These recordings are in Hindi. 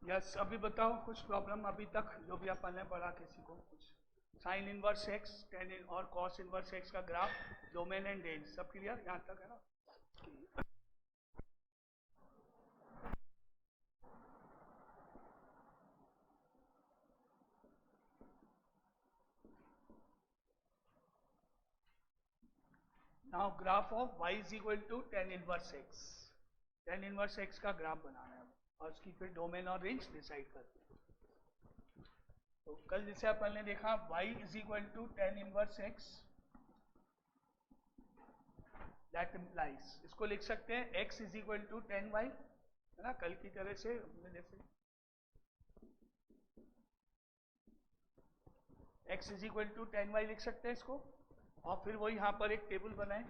यस, अभी बताओ कुछ प्रॉब्लम अभी तक जो भी अपन ने पढ़ा, किसी को कुछ? साइन इनवर्स एक्स, टेन इन और कॉस इनवर्स एक्स का ग्राफ, डोमेन एंड रेंज, सब क्लियर यहाँ तक है ना? Now graph of y is equal to tan inverse x. Tan inverse x का ग्राफ बनाना है और उसकी फिर डोमेन और रेंज डिसाइड करते हैं। तो कल जैसे अपन ने देखा y is equal to tan inverse x, that implies, इसको लिख सकते हैं x is equal to tan y, है ना? कल की तरह से हमने जैसे x is equal to tan y लिख सकते हैं इसको, और फिर वो यहां पर एक टेबल बनाए।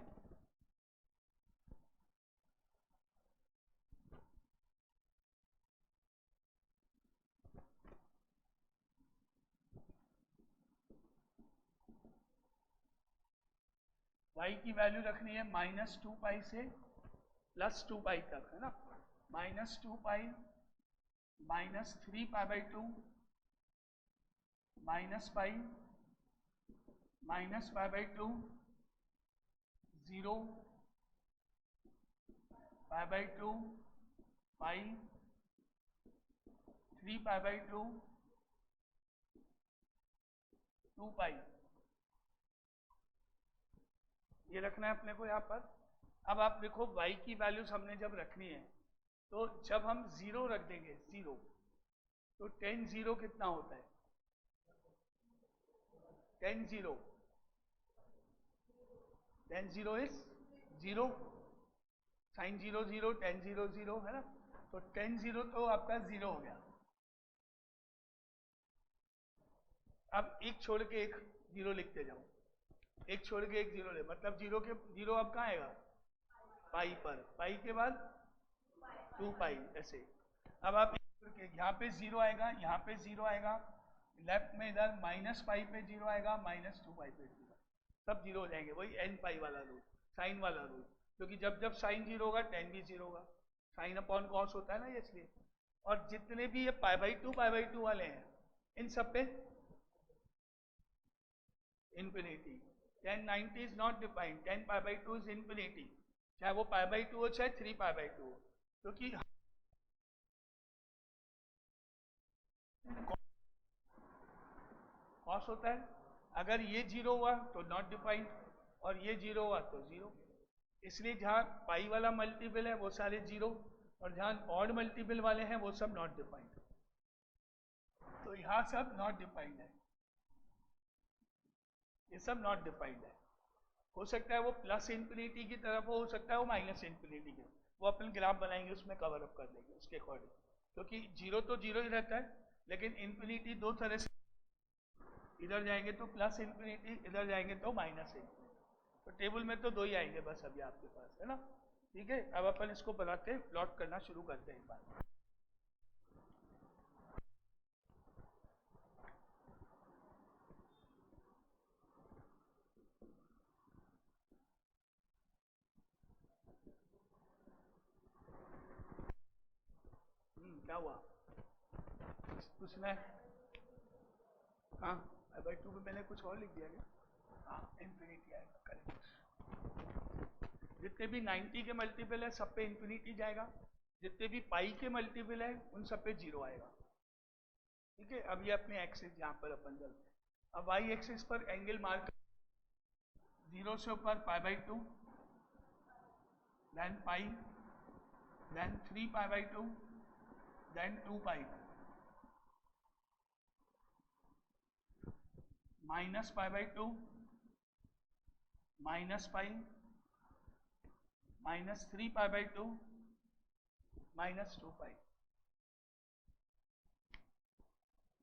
y की वैल्यू रखनी है माइनस टू पाई से प्लस टू पाई तक, है ना? Minus two pi, minus three pi by two, minus pi, minus pi by two, zero, pi by two, pi, three pi by two, two pi, ये रखना है अपने को यहाँ पर। अब आप देखो y की वैल्यूज हमने जब रखनी है तो जब हम जीरो रख देंगे, जीरो, तो टेन जीरो कितना होता है? Ten zero, ten zero is zero, sine zero zero, ten zero zero, है ना? तो टेन जीरो तो आपका जीरो हो गया। अब एक छोड़ के एक जीरो लिखते जाओ, एक छोड़ के एक जीरो ले, मतलब जीरो के जीरो अब कहाँ आएगा? पाई पर, पाई के बाद टू पाई, ऐसे। अब आप यहाँ पे जीरो आएगा, यहाँ पे जीरो आएगा, लेफ्ट में इधर माइनस पाई पे जीरो आएगा, माइनस टू पाई पे जीरो, सब जीरो हो जाएंगे। वही एन पाई वाला रूल, साइन वाला रूल, क्योंकि जब जब साइन जीरो होगा टेन भी जीरो होगा, साइन अपॉन कॉस होता है ना ये, इसलिए। और जितने भी ये पाई बाई टू वाले हैं, इन सब पे infinity. 1090 is not defined, 10 pi by two is infinity, चाहे वो पाई बाई टू हो चाहे 3 पाई बाई टू हो, क्योंकि कॉस होता है। अगर ये जीरो हुआ तो नॉट डिफाइंड, और ये जीरो हुआ तो जीरो। इसलिए जहां पाई वाला मल्टीपल है वो सारे जीरो, और जहां ऑड मल्टीपल वाले हैं वो सब नॉट डिफाइंड। तो यहां सब नॉट डिफाइंड है, ये सब नॉट डिफाइंड है। हो सकता है वो प्लस इंफिनिटी की तरफ हो सकता है वो माइनस इंफिनिटी की, वो अपन ग्राफ बनाएंगे उसमें कवर अप कर देंगे उसके अकॉर्डिंग, क्योंकि जीरो तो जीरो ही रहता है, लेकिन इंफिनिटी दो तरह से, इधर जाएंगे तो प्लस इंफिनिटी, इधर जाएंगे तो माइनस इंफिनिटी। तो टेबल में तो दो ही आएंगे बस अभी आपके पास, है ना? ठीक है, अब अपन इसको बनाते प्लॉट करना शुरू करते हैं एक बार। क्या हुआ, पूछना है? हाँ, बाई टू पे मैंने कुछ और लिख दिया क्या? हाँ, इंफिनिटी आएगा, करेक्ट। जितने भी 90 के मल्टीपल है सब पे इंफिनिटी जाएगा, जितने भी पाई के मल्टीपल है उन सब पे जीरो आएगा। ठीक है, अब ये अपने एक्सिस यहाँ पर अपन चलते हैं। अब वाई एक्सिस पर एंगल मार्क, जीरो से ऊपर pi by two, then pi, then three pi by two, then two pi, minus pi by two, minus pi, minus three pi by two, minus two pi.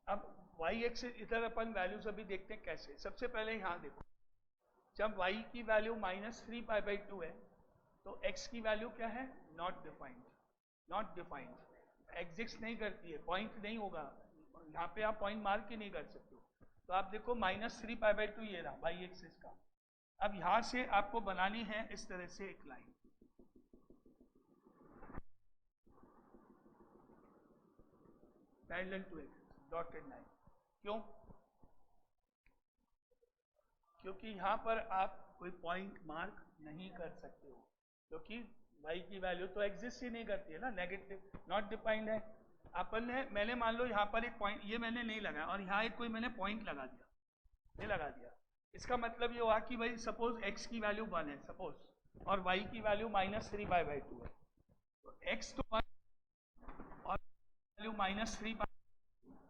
अब y एक्सिस इधर अपन वैल्यूज अभी देखते हैं कैसे। सबसे पहले यहां देखो, जब y की value minus three pi by to है तो x की वैल्यू क्या है? Not defined, not defined, exist नहीं करती है, पॉइंट नहीं होगा यहाँ पे, आप पॉइंट मार्क ही नहीं कर सकते हो। तो आप देखो minus three pi by to ये रहा y एक्सिस का। अब यहां से आपको बनानी है इस तरह से एक line, parallel to x, dotted line. क्यों? क्योंकि यहाँ पर आप कोई पॉइंट मार्क नहीं कर सकते हो, क्योंकि y की वैल्यू तो एग्जिस्ट ही नहीं करती है ना, नेगेटिव, नॉट डिफाइंड है। अपन ने, मैंने मान लो यहाँ पर एक पॉइंट, ये मैंने नहीं लगाया, और यहाँ एक कोई मैंने पॉइंट लगा दिया, ये लगा दिया, इसका मतलब ये हुआ कि भाई सपोज x की वैल्यू 1 है सपोज, और y की वैल्यू -3π/2 है, तो x तो 1 और वैल्यू -3π,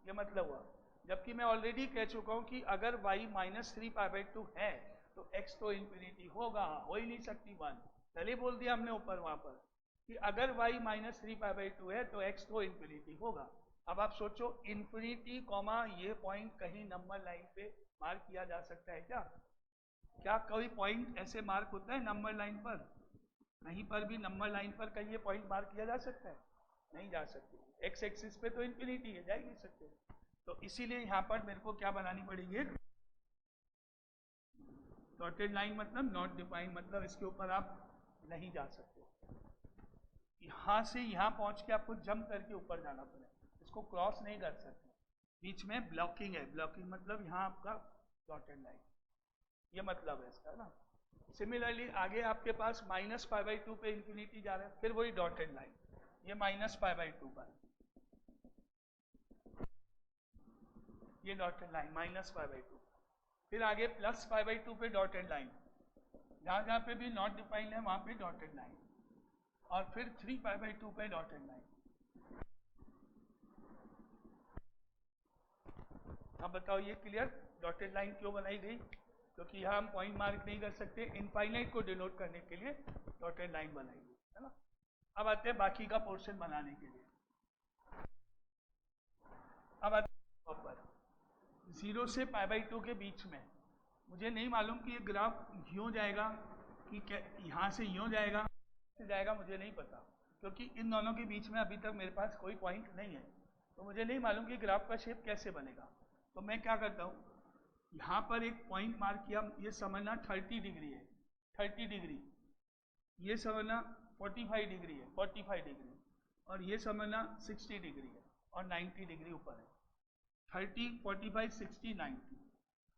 ये मतलब हुआ। जबकि मैं ऑलरेडी कह चुका हूं कि अगर y -3π/2 है तो x तो इंफिनिटी होगा, हो ही नहीं सकती 1, पहले बोल दिया हमने ऊपर वहां पर कि अगर y -3π/2 है तो x तो इंफिनिटी होगा। अब आप सोचो, इंफिनिटी कॉमा ये पॉइंट कहीं नंबर लाइन पे मार्क किया जा सकता है क्या? क्या कोई पॉइंट ऐसे मार्क होता है नंबर लाइन पर? कहीं पर भी नंबर लाइन पर कहीं ये पॉइंट मार्क किया जा सकता है? नहीं जा सकते। एक्स एक्सिस पे तो इंफिनिटी है, जा ही नहीं सकते। तो इसीलिए यहाँ पर मेरे को क्या बनानी पड़ेगी, डॉटेड लाइन, मतलब नॉट डिफाइंड, मतलब इसके ऊपर आप नहीं जा सकते। यहाँ से यहाँ पहुँच के आपको जंप करके ऊपर जाना पड़ेगा, इसको क्रॉस नहीं कर सकते। बीच में ब्लॉकिंग है, ब्लॉकिंग मतलब यहाँ आपका डॉटेड लाइन, ये मतलब है इसका ना। सिमिलरली आगे आपके पास -π/2 पे इंफिनिटी जा रहा है, फिर वही डॉटेड लाइन, ये -π/2 पर, ये डॉटेड लाइन -π/2, फिर आगे +π/2 पे डॉटेड लाइन, जहाँ जहाँ पे भी नॉट डिफाइंड है वहाँ पे डॉटेड लाइन, और फिर 3π/2 पे डॉटेड लाइन। अब बताओ ये क्लियर? डॉटेड लाइन क्यों बनाई गई? क्योंकि यहाँ हम पॉइंट मार्क नहीं कर सकते, इनफाइनाइट को डिनोट करने के लिए डॉटेड लाइन बनाई गई है ना। अब आते हैं बाकी का पोर्शन बनाने के लिए। अब आते हैं पर 0 से π/2 के बीच में, मुझे नहीं मालूम कि ये ग्राफ यूँ जाएगा कि क्या यहाँ से यूँ जाएगा, से जाएगा, मुझे नहीं पता, क्योंकि इन दोनों के बीच में अभी तक मेरे पास कोई पॉइंट नहीं है, तो मुझे नहीं मालूम कि ग्राफ का शेप कैसे बनेगा। तो मैं क्या करता हूँ, यहाँ पर एक पॉइंट मार्क किया, ये समझना 30 डिग्री है, 30 डिग्री, ये समझना 45 डिग्री है, 45 डिग्री, और ये समझना 60 डिग्री है, और 90 डिग्री ऊपर है। 30, 45, 60, 90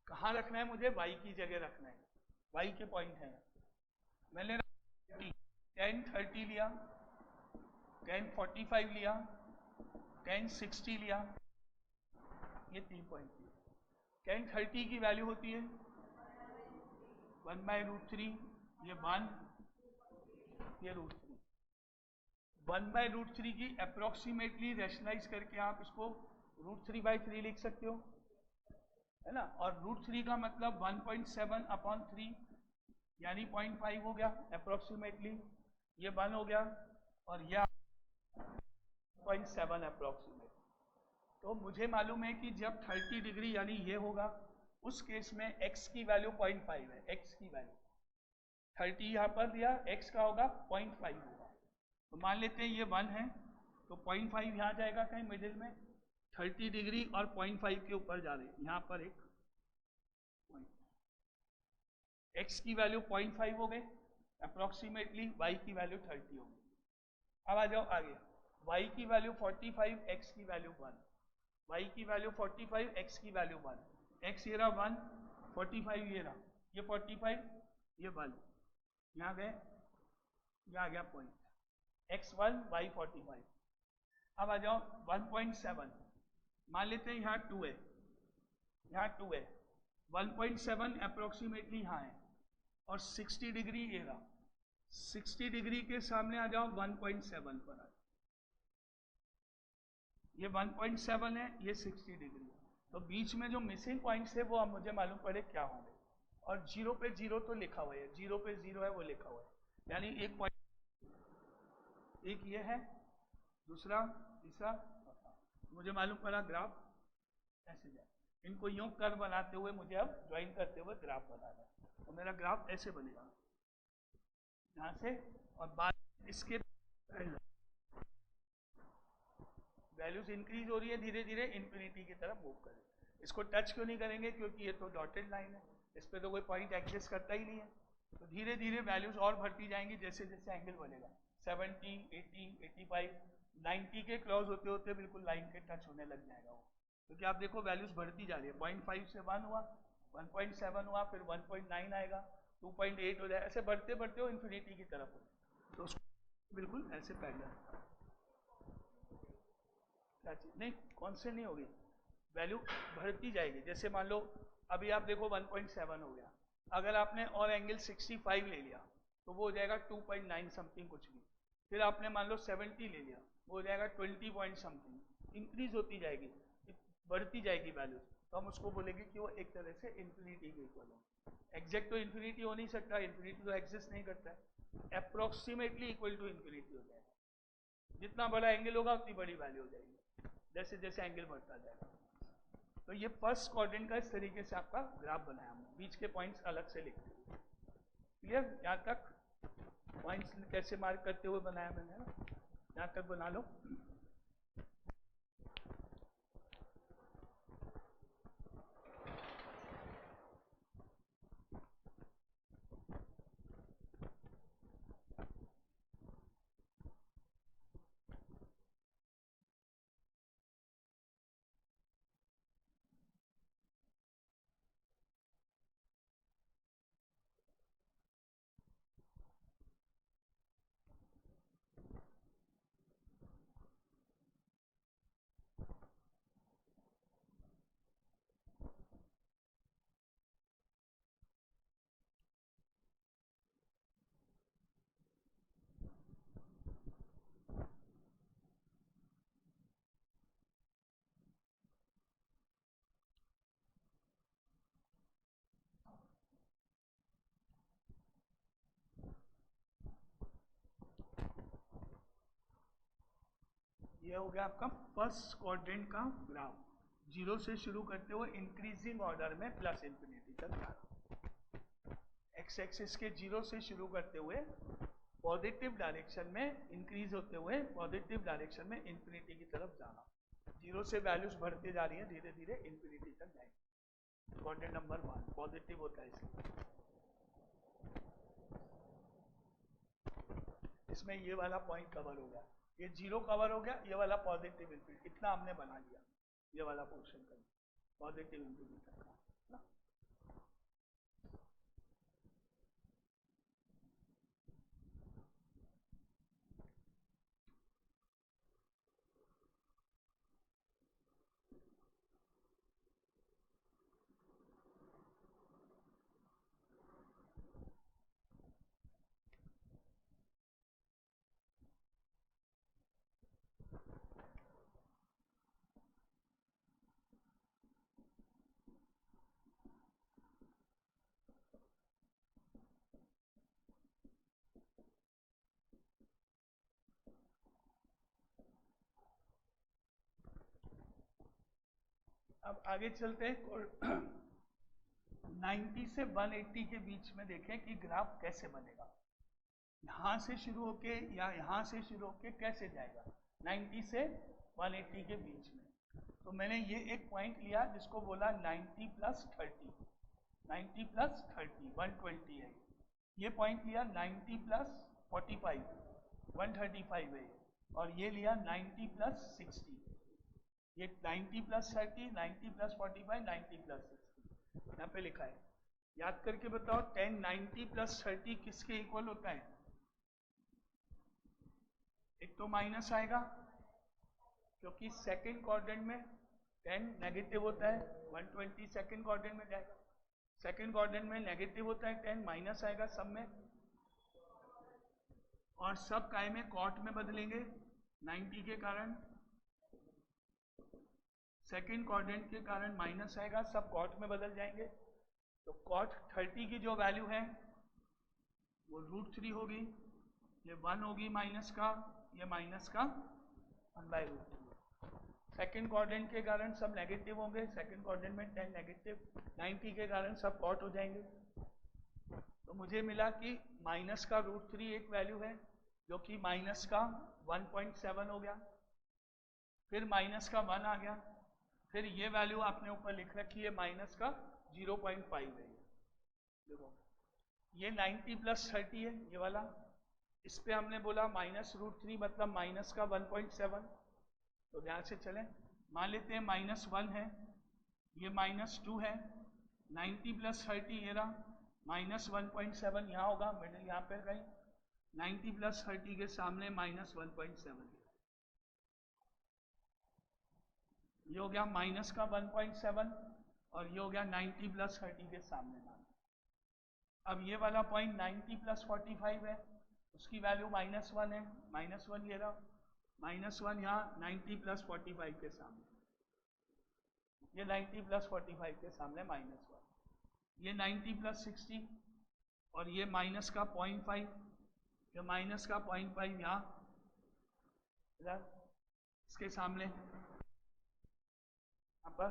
कहाँ रखना है मुझे? y की जगह रखना है, y के पॉइंट है। मैंने 10, 30 लिया, 10, 45 लिया, 10, 60 लिया, ये 3 पॉइंट लिया। 10, 30 की वैल्यू होती है 1/√3, ये 1, ये √3, 1/√3 की अप्रोक्सीमेटली रैशनलाइज करके आप इसको √3/3 लिख सकते हो, है ना। और √3 का मतलब 1.7/3 यानी 0.5 हो गया अप्रोक्सीमेटली, ये 1 हो गया, और यह 0.7 अप्रोक्सीमेट। तो मुझे मालूम है कि जब 30 डिग्री यानी ये होगा, उस केस में x की वैल्यू 0.5 है, x की वैल्यू 30 यहाँ पर दिया, x का होगा 0.5 होगा, तो मान लेते हैं ये 1 है, तो 0.5 यहाँ जाएगा कहीं मिडिल में, 30 डिग्री और 0.5 के ऊपर जा रहे हैं, यहाँ पर एक पॉइंट, x की वैल्यू 0.5 हो गई अप्रोक्सीमेटली, y की वैल्यू 30 हो गई। अब आ जाओ आगे, y की वैल्यू 45, x की वैल्यू 1, y की वैल्यू 45, x की वैल्यू 1, x ये रहा 1, 45 ये रहा, ये 45, ये 1, यहाँ गए, यहाँ आ गया पॉइंट, x1, y45। अब आ जाओ 1.7, मान लेते हैं यहाँ 2 है, यहाँ 2 है, 1.7 अप्रोक्सीमेटली यहाँ है, और 60 डिग्री ये रहा, 60 डिग्री के सामने आ जाओ 1.7 पर आ जाओ, ये 1.7 है, ये 60 डिग्री है, तो बीच में जो मिसिंग पॉइंट्स है वो अब मुझे मालूम पड़े क्या होंगे। और 0 पे 0 तो लिखा हुआ है, 0 पे 0 है वो लिखा हुआ है, यानी एक पॉइंट, एक ये है, दूसरा, तीसरा, मुझे मालूम पड़ा ग्राफ ऐसे जाए, इनको यूं कर्व बनाते हुए मुझे अब ज्वाइन करते हुए ग्राफ बनाना है, तो मेरा ग्राफ ऐसे बनेगा यहाँ से, और बाद इसके वैल्यूज इंक्रीज हो रही है धीरे धीरे, इंफिनिटी की तरफ मूव करें। इसको टच क्यों नहीं करेंगे? क्योंकि ये तो डॉटेड लाइन है, इस पर तो कोई पॉइंट एग्जिस्ट करता ही नहीं है, तो धीरे धीरे वैल्यूज और बढ़ती जाएंगी जैसे जैसे एंगल बनेगा, 70, 80, 85, 90 के क्रॉस होते होते बिल्कुल लाइन के टच होने लग जाएगा वो, क्योंकि आप देखो वैल्यूज बढ़ती जा रही है। 0.5 से 1 हुआ, 1.7 हुआ, फिर 1.9 आएगा, 2.8 हो जाए, ऐसे बढ़ते बढ़ते वो इन्फिनिटी की तरफ हो जाए। तो उसको बिल्कुल ऐसे पैरेलल, क्या चीज नहीं, कॉन्स्टेंट नहीं होगी, वैल्यू बढ़ती जाएगी। जैसे मान लो अभी आप देखो 1.7 हो गया, अगर आपने और एंगल 65 ले लिया तो वो हो जाएगा 2.9 समथिंग कुछ भी, फिर आपने मान लो 70 ले लिया, वो हो जाएगा 20 पॉइंट समथिंग, इंक्रीज होती जाएगी, बढ़ती जाएगी वैल्यू। तो हम उसको बोलेंगे कि वो एक तरह से इन्फिनिटी के इक्वल हो। एग्जैक्ट तो इन्फिनिटी हो नहीं सकता, इन्फिनिटी तो एग्जिस्ट नहीं करता है, अप्रोक्सीमेटली इक्वल टू इन्फिनिटी हो जाएगा। जितना बड़ा एंगल होगा उतनी बड़ी वैल्यू हो जाएगी, जैसे जैसे एंगल बढ़ता जाएगा। तो ये फर्स्ट क्वाड्रेंट का इस तरीके से आपका ग्राफ बनाया हमने, बीच के पॉइंट्स अलग से लिखते हुए। क्लियर? यहाँ तक पॉइंट्स कैसे मार्क करते हुए बनाया मैंने ना, यहाँ तक बना लो। ये हो गया आपका फर्स्ट क्वाड्रेंट का ग्राफ, जीरो से शुरू करते हुए इंक्रीजिंग ऑर्डर में प्लस इंफिनिटी तक जा रहा। एक्स एक्सिस के जीरो से शुरू करते हुए पॉजिटिव डायरेक्शन में इंक्रीज होते हुए पॉजिटिव डायरेक्शन में इंफिनिटी की तरफ जाना। जीरो से वैल्यूज बढ़ते जा रही है, धीरे धीरे इंफिनिटी तक जाएंगे। क्वाड्रेंट नंबर 1 पॉजिटिव होता है इसलिए। इसमें ये वाला पॉइंट कवर हो गया, ये जीरो कवर हो गया, ये वाला पॉजिटिव इंफिनिटी, इतना हमने बना लिया, ये वाला पोर्शन का पॉजिटिव इंफिनिटी तक का ना। अब आगे चलते हैं, 90 से 180 के बीच में देखें कि ग्राफ कैसे बनेगा। यहां से शुरू होके या यहां से शुरू होके कैसे जाएगा 90 से 180 के बीच में। तो मैंने ये एक पॉइंट लिया जिसको बोला 90 प्लस 30, 90 प्लस 30 120 है। ये पॉइंट लिया 90 प्लस 45 135 है, और ये लिया 90 प्लस 60, ये 90 प्लस 30, 90 प्लस 45, 90 प्लस 60 यहाँ पे लिखा है। याद करके बताओ 10 90 प्लस 30 किसके इक्वल होता है? एक तो माइनस आएगा क्योंकि सेकंड क्वाड्रेंट में 10 नेगेटिव होता है, 120 सेकंड क्वाड्रेंट में जाएगा, सेकंड क्वाड्रेंट में नेगेटिव होता है 10, माइनस आएगा सब में, और सब काय में कॉट में बदलेंगे 90 के कारण, सेकंड क्वाड्रेंट के कारण माइनस आएगा, सब कॉट में बदल जाएंगे। तो कॉट 30 की जो वैल्यू है वो √3 होगी, ये 1 होगी माइनस का, ये माइनस का 1/√3। सेकंड क्वाड्रेंट के कारण सब नेगेटिव होंगे, सेकंड क्वाड्रेंट में 10 नेगेटिव, 90 के कारण सब कॉट हो जाएंगे। तो मुझे मिला कि माइनस का √3 एक वैल्यू है जो कि माइनस का 1.7 हो गया, फिर माइनस का 1 आ गया, फिर ये वैल्यू आपने ऊपर लिख रखी है माइनस का 0.5 है। देखो ये 90 प्लस 30 है ये वाला, इस पे हमने बोला -√3 मतलब माइनस का 1.7, तो ध्यान से चलें, मान लेते हैं -1 है, ये -2 है, 90 + 30 ये रहा, -1.7 यहाँ होगा, मिडिल यहाँ पे कहीं, 90 + 30 के सामने -1.7, ये हो गया माइनस का 1.7 और ये हो गया 90 + 30 के सामने मान। अब ये वाला पॉइंट 90 + 45 है, उसकी वैल्यू -1 है, -1 ये रहा, -1 यहाँ 90 + 45 के सामने, ये 90 + 45 के सामने -1, ये 90 + 60 और ये माइनस का 0.5, ये माइनस का 0.5 यहाँ इसके सामने यहाँ पर,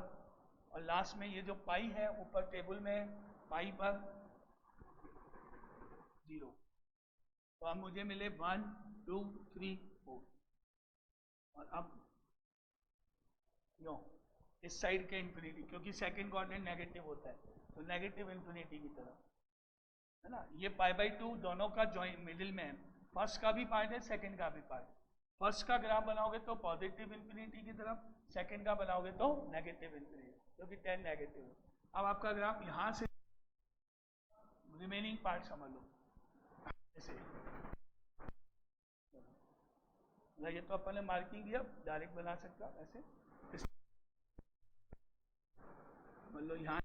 और लास्ट में ये जो पाई है ऊपर टेबल में पाई पर 0, तो अब मुझे मिले 1 2 3 4, और अब नो इस साइड के इन्फिनिटी, क्योंकि सेकंड क्वाड्रेंट नेगेटिव होता है तो नेगेटिव इन्फिनिटी की तरफ है ना, ये π/2 दोनों का जॉइंट मिडिल में है, फर्स्ट का भी पार्ट है सेकंड का भी पार्ट, फर्स्ट का ग्राफ बनाओगे तो पॉजिटिव इन्फिनिटी की तरफ, सेकंड का बनाओगे तो नेगेटिव इन्फिनिटी, क्योंकि 10 नेगेटिव है। अब आपका ग्राफ यहाँ से रिमेनिंग पार्ट समझ लो ऐसे, ये तो अपन ने मार्किंग दिया, डायरेक्ट बना सकता ऐसे, मतलब यहाँ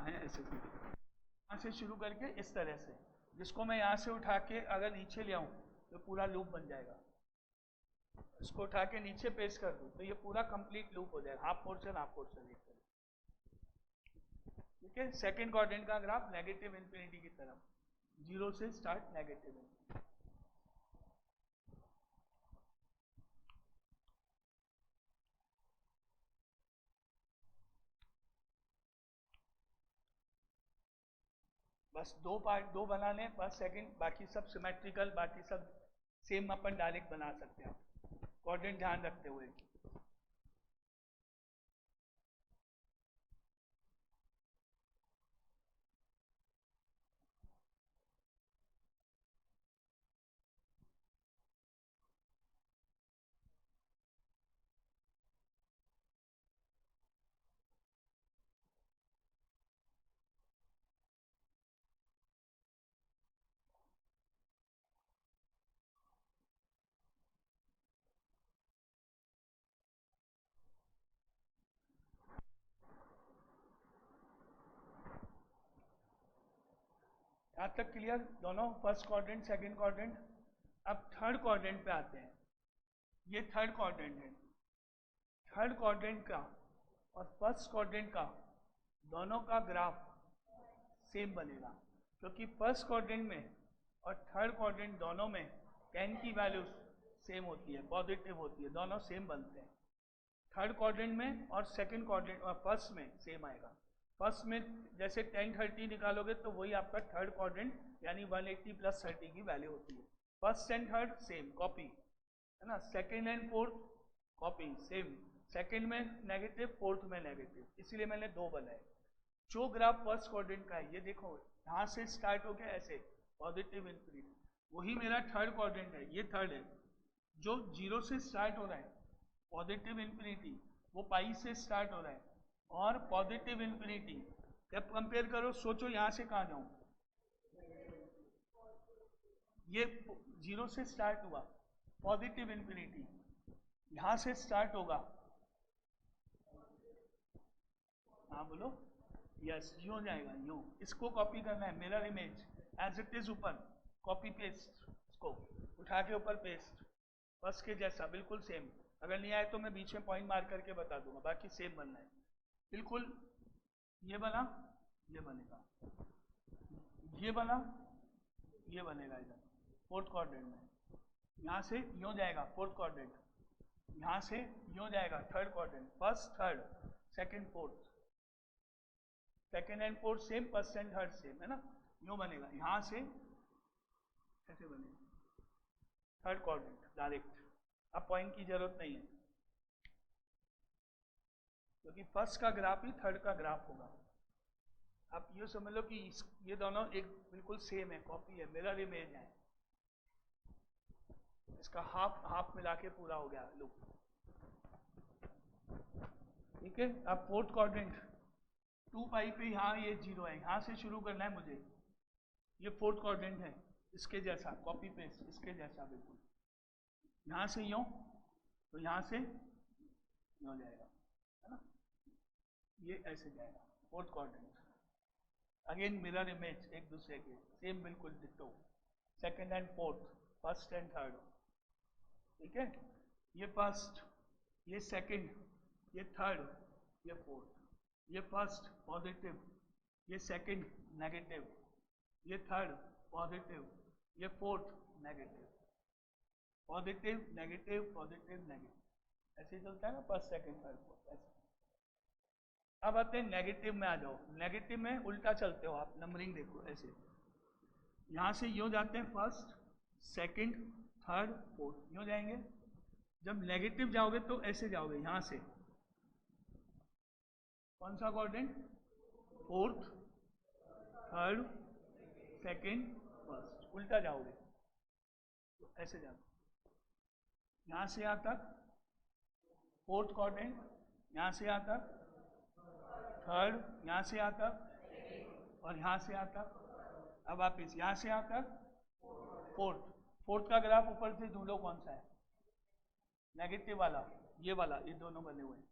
है ऐसे, यहाँ से शुरू करके इस तरह से, जिसको मैं यहाँ से उठा के अगर नीचे ले आऊँ तो पूरा लूप बन जाएगा, इसको उठा के नीचे पेस्ट कर दूँ तो ये पूरा कंप्लीट लूप हो जाएगा, हाफ पोर्शन एक तरह, ठीक है। सेकंड क्वाड्रेंट का ग्राफ नेगेटिव इन्फिनिटी की तरफ, 0 से स्टार्ट नेगेटिव इन्फिनिटी। बस दो बना लें बस सेकंड, बाकी सब सिमेट्रिकल, बाकी सब सेम अपन डायरेक्ट बना सकते हैं, क्वाड्रेंट ध्यान रखते हुए। यहाँ तक क्लियर दोनों, फर्स्ट क्वाड्रेंट सेकंड क्वाड्रेंट। अब थर्ड क्वाड्रेंट पे आते हैं, ये थर्ड क्वाड्रेंट है, थर्ड क्वाड्रेंट का और फर्स्ट क्वाड्रेंट का दोनों का ग्राफ सेम बनेगा, क्योंकि फर्स्ट क्वाड्रेंट में और थर्ड क्वाड्रेंट दोनों में 10 की वैल्यू सेम होती है, पॉजिटिव होती है, दोनों सेम बनते हैं। थर्ड क्वाड्रेंट में और सेकंड क्वाड्रेंट और फर्स्ट में सेम आएगा, फर्स्ट में जैसे 10 30 निकालोगे तो वही आपका थर्ड क्वाड्रेंट यानी 180 + 30 की वैल्यू होती है। First and third same copy है ना, second and fourth copy same, second में नेगेटिव फोर्थ में नेगेटिव, इसीलिए मैंने दो बनाए। जो ग्राफ फर्स्ट क्वाड्रेंट का है ये देखो यहाँ से स्टार्ट हो गया ऐसे पॉजिटिव इन्फिनिटी, वही मेरा थर्ड क्वाड्रेंट है, ये थर्ड है। जो 0 से स्टार्ट हो रहा है पॉजिटिव इन्फिनिटी वो पाई से स्टार्ट हो रहा है, और पॉजिटिव इन्फिनिटी जब कंपेयर करो सोचो यहाँ से कहाँ जाऊँ, ये 0 से स्टार्ट हुआ पॉजिटिव इन्फिनिटी, यहाँ से स्टार्ट होगा, हाँ बोलो, यस यूँ जाएगा यूँ, इसको कॉपी करना है, mirror image as it is ऊपर कॉपी पेस्ट, इसको उठा के ऊपर पेस्ट, फर्स्ट के जैसा बिल्कुल सेम। अगर नहीं आए तो मैं बीच में पॉइंट मार करके बता दूंगा, बाकी सेम बनना है बिल्कुल। ये बना, ये बनेगा, ये बना, ये बनेगा इधर फोर्थ क्वाड्रेंट में, यहाँ से यूँ जाएगा फोर्थ क्वाड्रेंट, यहाँ से यूँ जाएगा third quadrant, first third second fourth, second and fourth same, first and third same है ना, यूँ बनेगा, यहाँ से ऐसे बनेगा थर्ड क्वाड्रेंट डायरेक्ट। अब पॉइंट की जरूरत नहीं है क्योंकि फर्स्ट का ग्राफ ही थर्ड का ग्राफ होगा। आप ये समझ लो कि ये दोनों एक बिल्कुल सेम है, कॉपी है, मिरर इमेज है। इसका हाफ हाफ मिला के पूरा हो गया लूप। ठीक है, अब फोर्थ क्वाड्रेंट 2 पाई पे यहाँ ये 0 है, यहाँ से शुरू करना है मुझे। ये फोर्थ क्वाड्रेंट है, इसके जैसा कॉपी पेस्ट, इसके जैसा बिल्कुल। यहाँ से यूं तो यहाँ से यूं जाएगा, है ना, ये ऐसे जाएगा fourth quadrant. Again mirror image एक दूसरे के सेम बिल्कुल ditto, second and fourth, first and third. ठीक है, ये फर्स्ट, ये सेकंड, ये थर्ड, ये फोर्थ, ये फर्स्ट पॉजिटिव, ये सेकंड नेगेटिव, ये थर्ड पॉजिटिव, ये fourth negative, positive negative positive negative, ऐसे चलता है ना, फर्स्ट सेकंड थर्ड फोर्थ ऐसे। अब आते हैं नेगेटिव में, आ जाओ। नेगेटिव में उल्टा चलते हो आप, नंबरिंग देखो ऐसे, यहां से यूं जाते हैं फर्स्ट सेकंड थर्ड फोर्थ, यूं जाएंगे। जब नेगेटिव जाओगे तो ऐसे जाओगे, यहां से कौन सा quadrant, fourth third second first, उल्टा जाओगे तो ऐसे जाओगे, यहां से यहां तक फोर्थ क्वाड्रेंट, यहां से यहां तक थर्ड, यहां से यहां तक और यहां से यहां तक। अब वापिस यहां से यहां तक फोर्थ। फोर्थ का ग्राफ ऊपर से ढूंढो कौन सा है, नेगेटिव वाला, ये वाला, ये दोनों बने हुए हैं।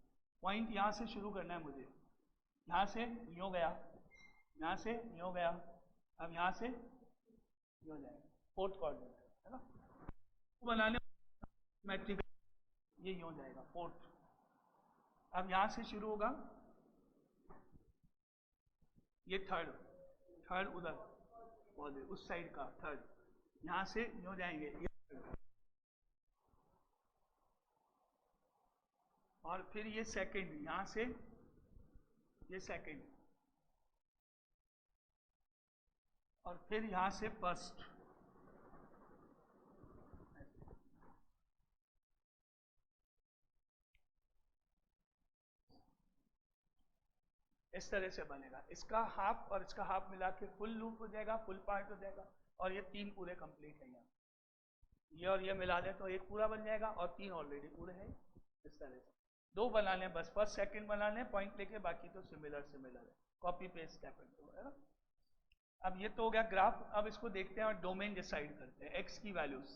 पॉइंट यहां से शुरू करना है मुझे, यहां से यूं गया, यहां से यूं गया, अब यहां से यूं जाएगा, फोर्थ क्वाड्रेंट, है ना। बनाने मैट्रिक ये यूं जाएगा फोर्थ। अब यहां से शुरू होगा, ये थर्ड, थर्ड उधर उस साइड का थर्ड, यहां से यूं जाएंगे ये, और फिर ये सेकंड, यहां से ये सेकंड, और फिर यहां से फर्स्ट। इस तरह से बनेगा, इसका हाफ और इसका हाफ मिला के फुल लूप हो जाएगा, फुल पार्ट हो जाएगा। और ये 3 पूरे कंप्लीट है, यहाँ ये और ये मिला दे तो एक पूरा बन जाएगा, और 3 ऑलरेडी पूरे हैं। इस तरह से 2 बना लें बस, फर्स्ट सेकंड बना लें पॉइंट लेके, बाकी तो सिमिलर सिमिलर है, कॉपी पेस्ट स्टेप है ना। अब ये तो हो गया ग्राफ। अब इसको देखते हैं और डोमेन डिसाइड करते हैं, एक्स की वैल्यूज।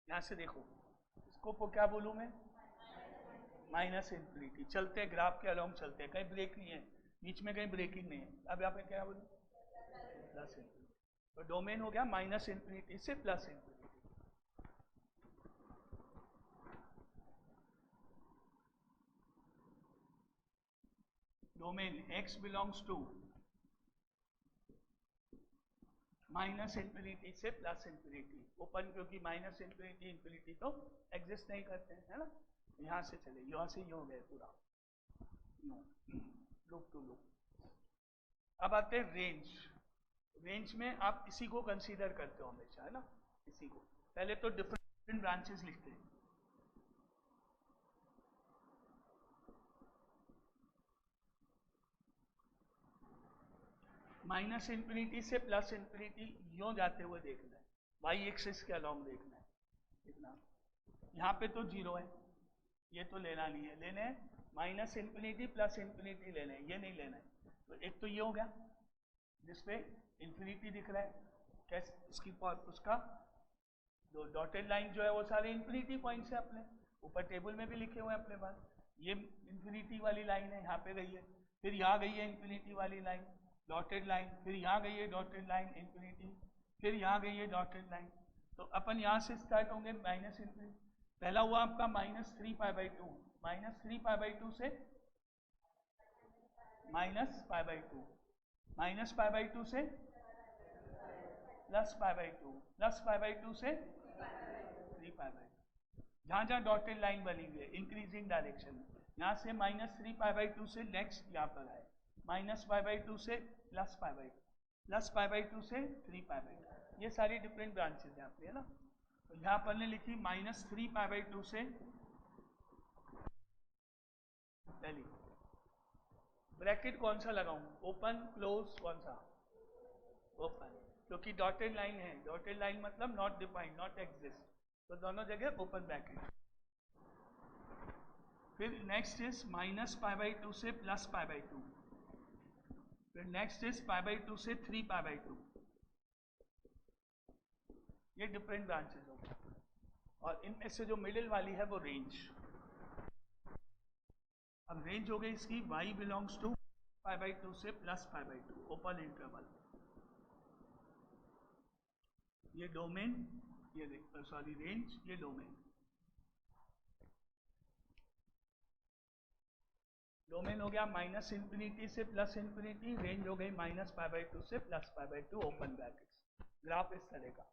यहां से देखो, इसको क्या बोलूं मैं, माइनस इन्फिनिटी। चलते हैं ग्राफ के अलोंग चलते हैं, कहीं ब्रेक नहीं है बीच में, कहीं ब्रेकिंग नहीं है। अब यहाँ पे क्या बोलूं, प्लस इन्फिनिटी। तो डोमेन हो गया माइनस इन्फिनिटी से plus infinity. Domain x belongs to minus infinity से प्लस इन्फिनिटी, ओपन, क्योंकि माइनस इन्फिनिटी इन्फिनिटी तो एग्जिस्ट नहीं करते हैं, है ना। यहां से चले, यहां से यूं गए पूरा, लूप टू लूप। अब आते हैं रेंज। रेंज में आप इसी को कंसीडर करते हो हमेशा, है ना, इसी को। पहले तो डिफरेंट ब्रांचेस लिखते हैं। माइनस इन्फिनिटी से प्लस इन्फिनिटी यूं जाते हुए देखना है, वाई एक्सिस के अलोंग देखना है, इतना। यहाँ पे तो 0 है, ये तो लेना नहीं है, लेने माइनस इन्फिनिटी प्लस इन्फिनिटी लेने हैं, ये नहीं लेना है। तो एक तो ये हो गया जिसपे इन्फिनिटी दिख रहा है, कैसे इसकी उसका जो डॉटेड लाइन जो है वो सारे इन्फिनिटी पॉइंट्स है अपने, ऊपर टेबल में भी लिखे हुए हैं अपने पास। ये इन्फिनिटी वाली लाइन है, यहाँ पे गई है, फिर यहाँ गई है इन्फिनिटी वाली लाइन डॉटेड लाइन, फिर यहाँ गई है डॉटेड लाइन इन्फिनिटी, फिर यहाँ गई है डॉटेड लाइन। तो अपन यहाँ से स्टार्ट होंगे माइनस इन्फिनिटी। पहला हुआ आपका -3π/2, -3π/2 से -π/2, -π/2 से +π/2, +π/2 से 3π/2। जहाँ जहाँ डॉटेड लाइन बनी हुई है इंक्रीजिंग डायरेक्शन में, यहाँ से -3π/2 से नेक्स्ट यहाँ पर आए, -π/2 से +π/2, +π/2 से 3π/2। ये सारी डिफरेंट ब्रांचेज हैं आपकी, है ना। तो यहाँ पर ने लिखी -3π/2 से पहली ब्रैकेट कौन सा लगाऊं, ओपन क्लोज, कौन सा, ओपन, क्योंकि डॉटेड लाइन है, डॉटेड लाइन मतलब नॉट डिफाइंड, नॉट एग्जिस्ट, तो दोनों जगह ओपन ब्रैकेट। फिर next is minus pi by 2 से प्लस पाई बाई 2, फिर नेक्स्ट इज पाई बाई 2 से 3 पाई बाई 2, ये डिफरेंट ब्रांचेज हो गए। और इनमें से जो मिडिल वाली है वो रेंज। अब रेंज हो गई इसकी y belongs to pi by 2 से plus pi by 2, open interval. ये डोमेन, ये सॉरी रेंज, ये डोमेन। डोमेन हो गया माइनस इंफिनिटी से प्लस इंफिनिटी, रेंज हो गई माइनस पाई बाई 2 से plus pi by 2, open brackets. Graph इस तरह का।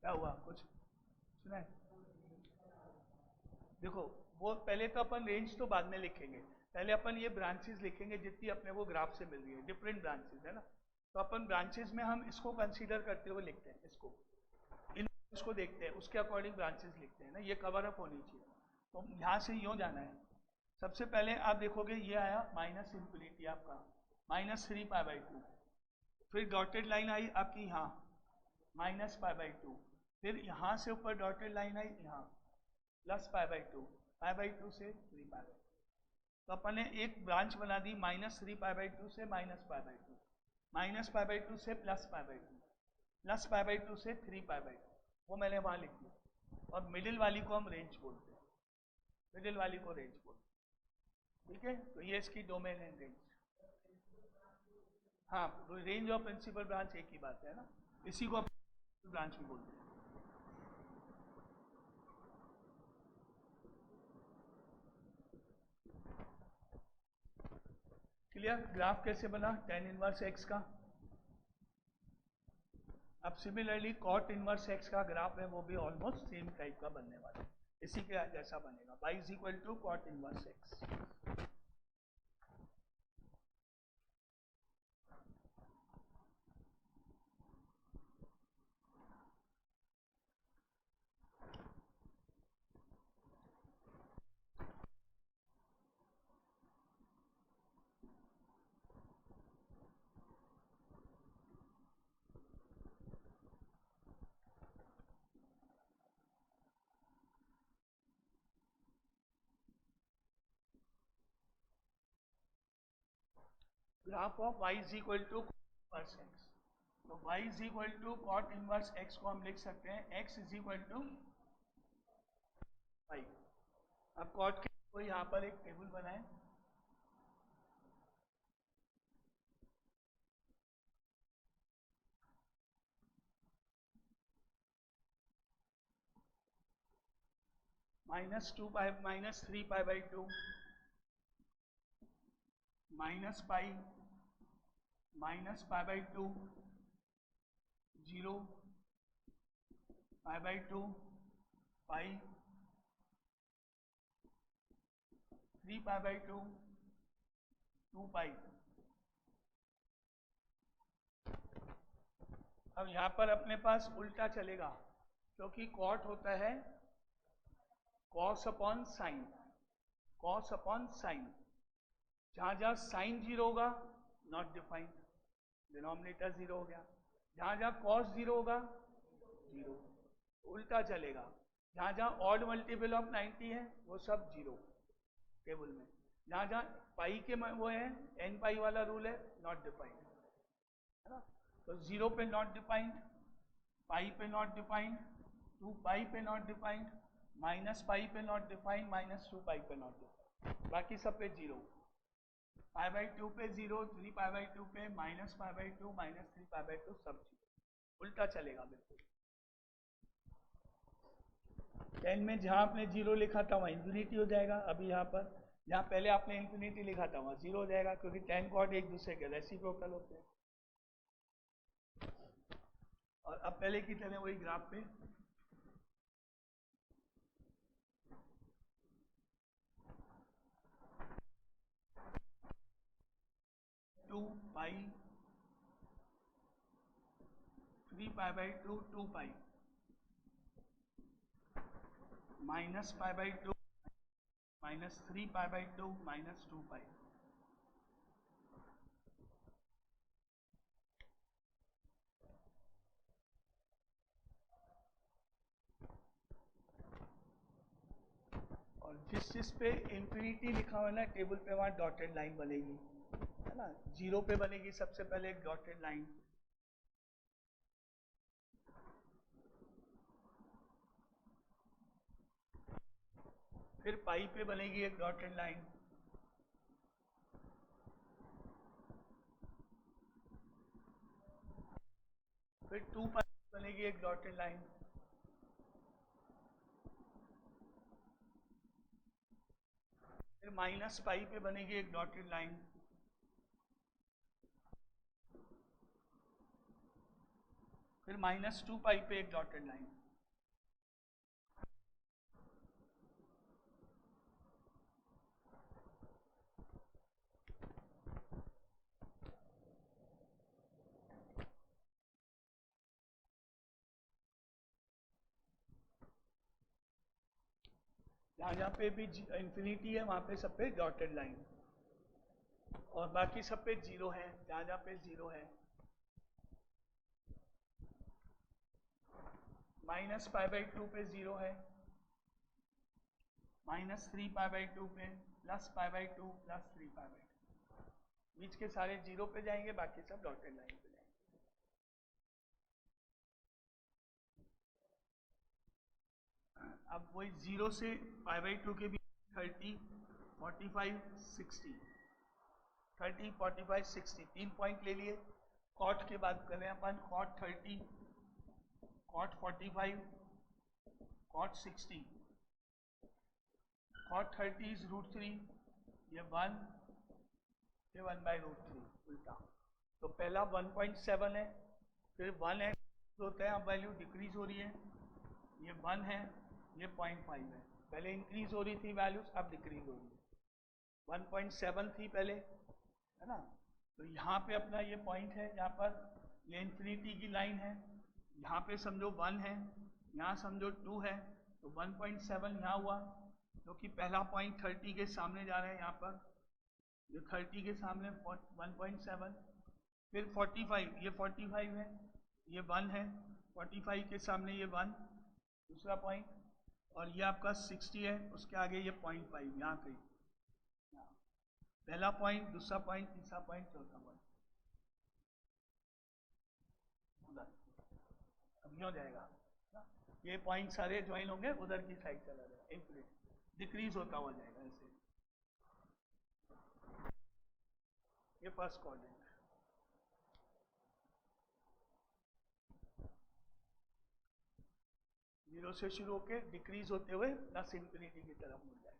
क्या हुआ, कुछ सुना है? देखो, वो पहले तो अपन रेंज तो बाद में लिखेंगे, पहले अपन ये ब्रांचेस लिखेंगे जितनी अपने को ग्राफ से मिल रही है, डिफरेंट ब्रांचेस है ना, तो अपन ब्रांचेस में हम इसको कंसीडर करते हुए लिखते हैं, इसको देखते हैं, उसके अकॉर्डिंग ब्रांचेस लिखते हैं ना, ये कवर अप होनी चाहिए। तो यहाँ से यूँ जाना है। सबसे पहले आप देखोगे ये आया माइनस इंफिनिटी आपका, माइनस 3 पाई बाई 2, फिर डॉटेड लाइन आई आपकी यहाँ माइनस पाई बाई 2, फिर यहाँ से ऊपर डॉटेड लाइन आई यहाँ plus pi by 2, pi by 2 से 3 पाई बाई 2। तो अपन ने एक ब्रांच बना दी माइनस 3 पाई बाई 2 से minus pi by 2, minus pi by 2 से plus pi by 2, plus pi by 2 से 3 पाई बाई 2, वो मैंने वहाँ लिख दिया। और मिडिल वाली को हम रेंज बोलते हैं, मिडिल वाली को रेंज बोलते हैं, ठीक है। तो ये इसकी डोमेन है, रेंज। हाँ, रेंज और प्रिंसिपल ब्रांच एक ही बात है ना, इसी को ब्रांच भी बोलते हैं। क्लियर? ग्राफ कैसे बना tan इनवर्स x का? अब सिमिलरली cot इनवर्स x का ग्राफ है, वो भी ऑलमोस्ट सेम टाइप का बनने वाला है, इसी के जैसा बनेगा, y is equal to cot inverse x। Graph of y is equal to inverse x, तो y is equal to cot inverse x को हम लिख सकते हैं x is equal to y। अब cot के को यहाँ पर एक टेबल बनाएं, minus 3 pi by 2, minus pi, minus pi by 2, 0, pi by 2, pi, 3 pi by 2, 2 पाई। अब यहाँ पर अपने पास उल्टा चलेगा, क्योंकि कॉट होता है cos upon sine, cos upon sine. जहाँ जहाँ साइन 0 होगा नॉट डिफाइंड, डिनोमिनेटर 0 हो गया। जहाँ जहाँ कॉस 0 होगा 0, उल्टा चलेगा। जहाँ जहाँ ऑड मल्टीपल ऑफ 90 है वो सब 0 टेबल में। जहाँ जहाँ पाई के वो है एन पाई वाला रूल है, नॉट डिफाइंड, है ना। तो 0 पे नॉट डिफाइंड, पाई पे नॉट डिफाइंड, 2 पाई पे नॉट डिफाइंड, माइनस पाई पे नॉट डिफाइंड, माइनस 2 पाई पे नॉट डिफाइंड, बाकी सब पे 0। पाई बाई 2 पे 0, 3 पाई बाई 2 पे, minus pi by 2, minus 3 pi by 2, सब 0। उल्टा चलेगा बिल्कुल। 10 में जहाँ आपने 0 लिखा था वहाँ इन्फिनिटी हो जाएगा। अभी यहाँ पर जहाँ पहले आपने इन्फिनिटी लिखा था वहाँ 0 हो जाएगा, क्योंकि tan cot एक दूसरे के रेसिप्रोकल होते हैं। और अब पहले की तरह वही ग्राफ पे 2 पाई, 3 पाई by 2 2 pi, minus pi by 2 minus 3 pi by 2 minus 2 पाई। और जिस पे इंफिनिटी लिखा हुआ है ना टेबल पे, वहां डॉटेड लाइन बनेगी, है ना, 0 पे बनेगी सबसे पहले एक डॉटेड लाइन, फिर पाई पे बनेगी एक डॉटेड लाइन, फिर 2 पाई बनेगी एक डॉटेड लाइन, फिर माइनस पाई पे बनेगी एक डॉटेड लाइन, फिर माइनस 2 पाई पे एक डॉटेड लाइन, जहाँ पे भी इंफिनिटी है वहां पे सब पे डॉटेड लाइन, और बाकी सब पे 0 है, जहाँ पे 0 है। माइनस पाई बाई 2 पे 0 है, माइनस 3 पाई बाई 2 पे, plus pi by 2 plus 3 pi by 2, बीच के सारे 0 पे जाएंगे, बाकी सब डॉटेड लाइन पे जाएंगे। अब वही 0 से पाई बाई 2 के बीच 30, 45, 60, 30, 45, 60 3 पॉइंट ले लिए। कॉट की बात कर रहे हैं अपन, cot 30, cot 45, cot 60, cot 30 is √3, ये 1, ये 1/√3 उल्टा। तो पहला 1.7 है, फिर 1 है, होता है, अब वैल्यू डिक्रीज हो रही है, ये 1 है, ये 0.5 है, पहले इंक्रीज हो रही थी वैल्यूज, अब डिक्रीज हो रही है, 1.7 थी पहले, है ना। तो यहाँ पे अपना ये पॉइंट है, यहाँ पर ये इंफिनिटी की लाइन है, यहाँ पे समझो 1 है, यहाँ समझो 2 है, तो 1.7 यहाँ हुआ, क्योंकि पहला पॉइंट 30 के सामने जा रहे हैं, यहाँ पर ये 30 के सामने 1.7, फिर 45, ये 45 है, ये 1 है, 45 के सामने ये 1 दूसरा पॉइंट, और ये आपका 60 है, उसके आगे ये 0.5 यहाँ कहीं, पहला पॉइंट, दूसरा पॉइंट, तीसरा पॉइंट, चौथा पॉइंट, उधर अब क्यों जाएगा, ये पॉइंट सारे ज्वाइन होंगे, उधर की साइड चला जाएगा, इंफिनिटी डिक्रीज होता हुआ जाएगा ऐसे। ये फर्स्ट क्वाड्रेंट, जीरो से शुरू होके डिक्रीज होते हुए प्लस इंफिनिटी की तरफ मुड़ जाएगा।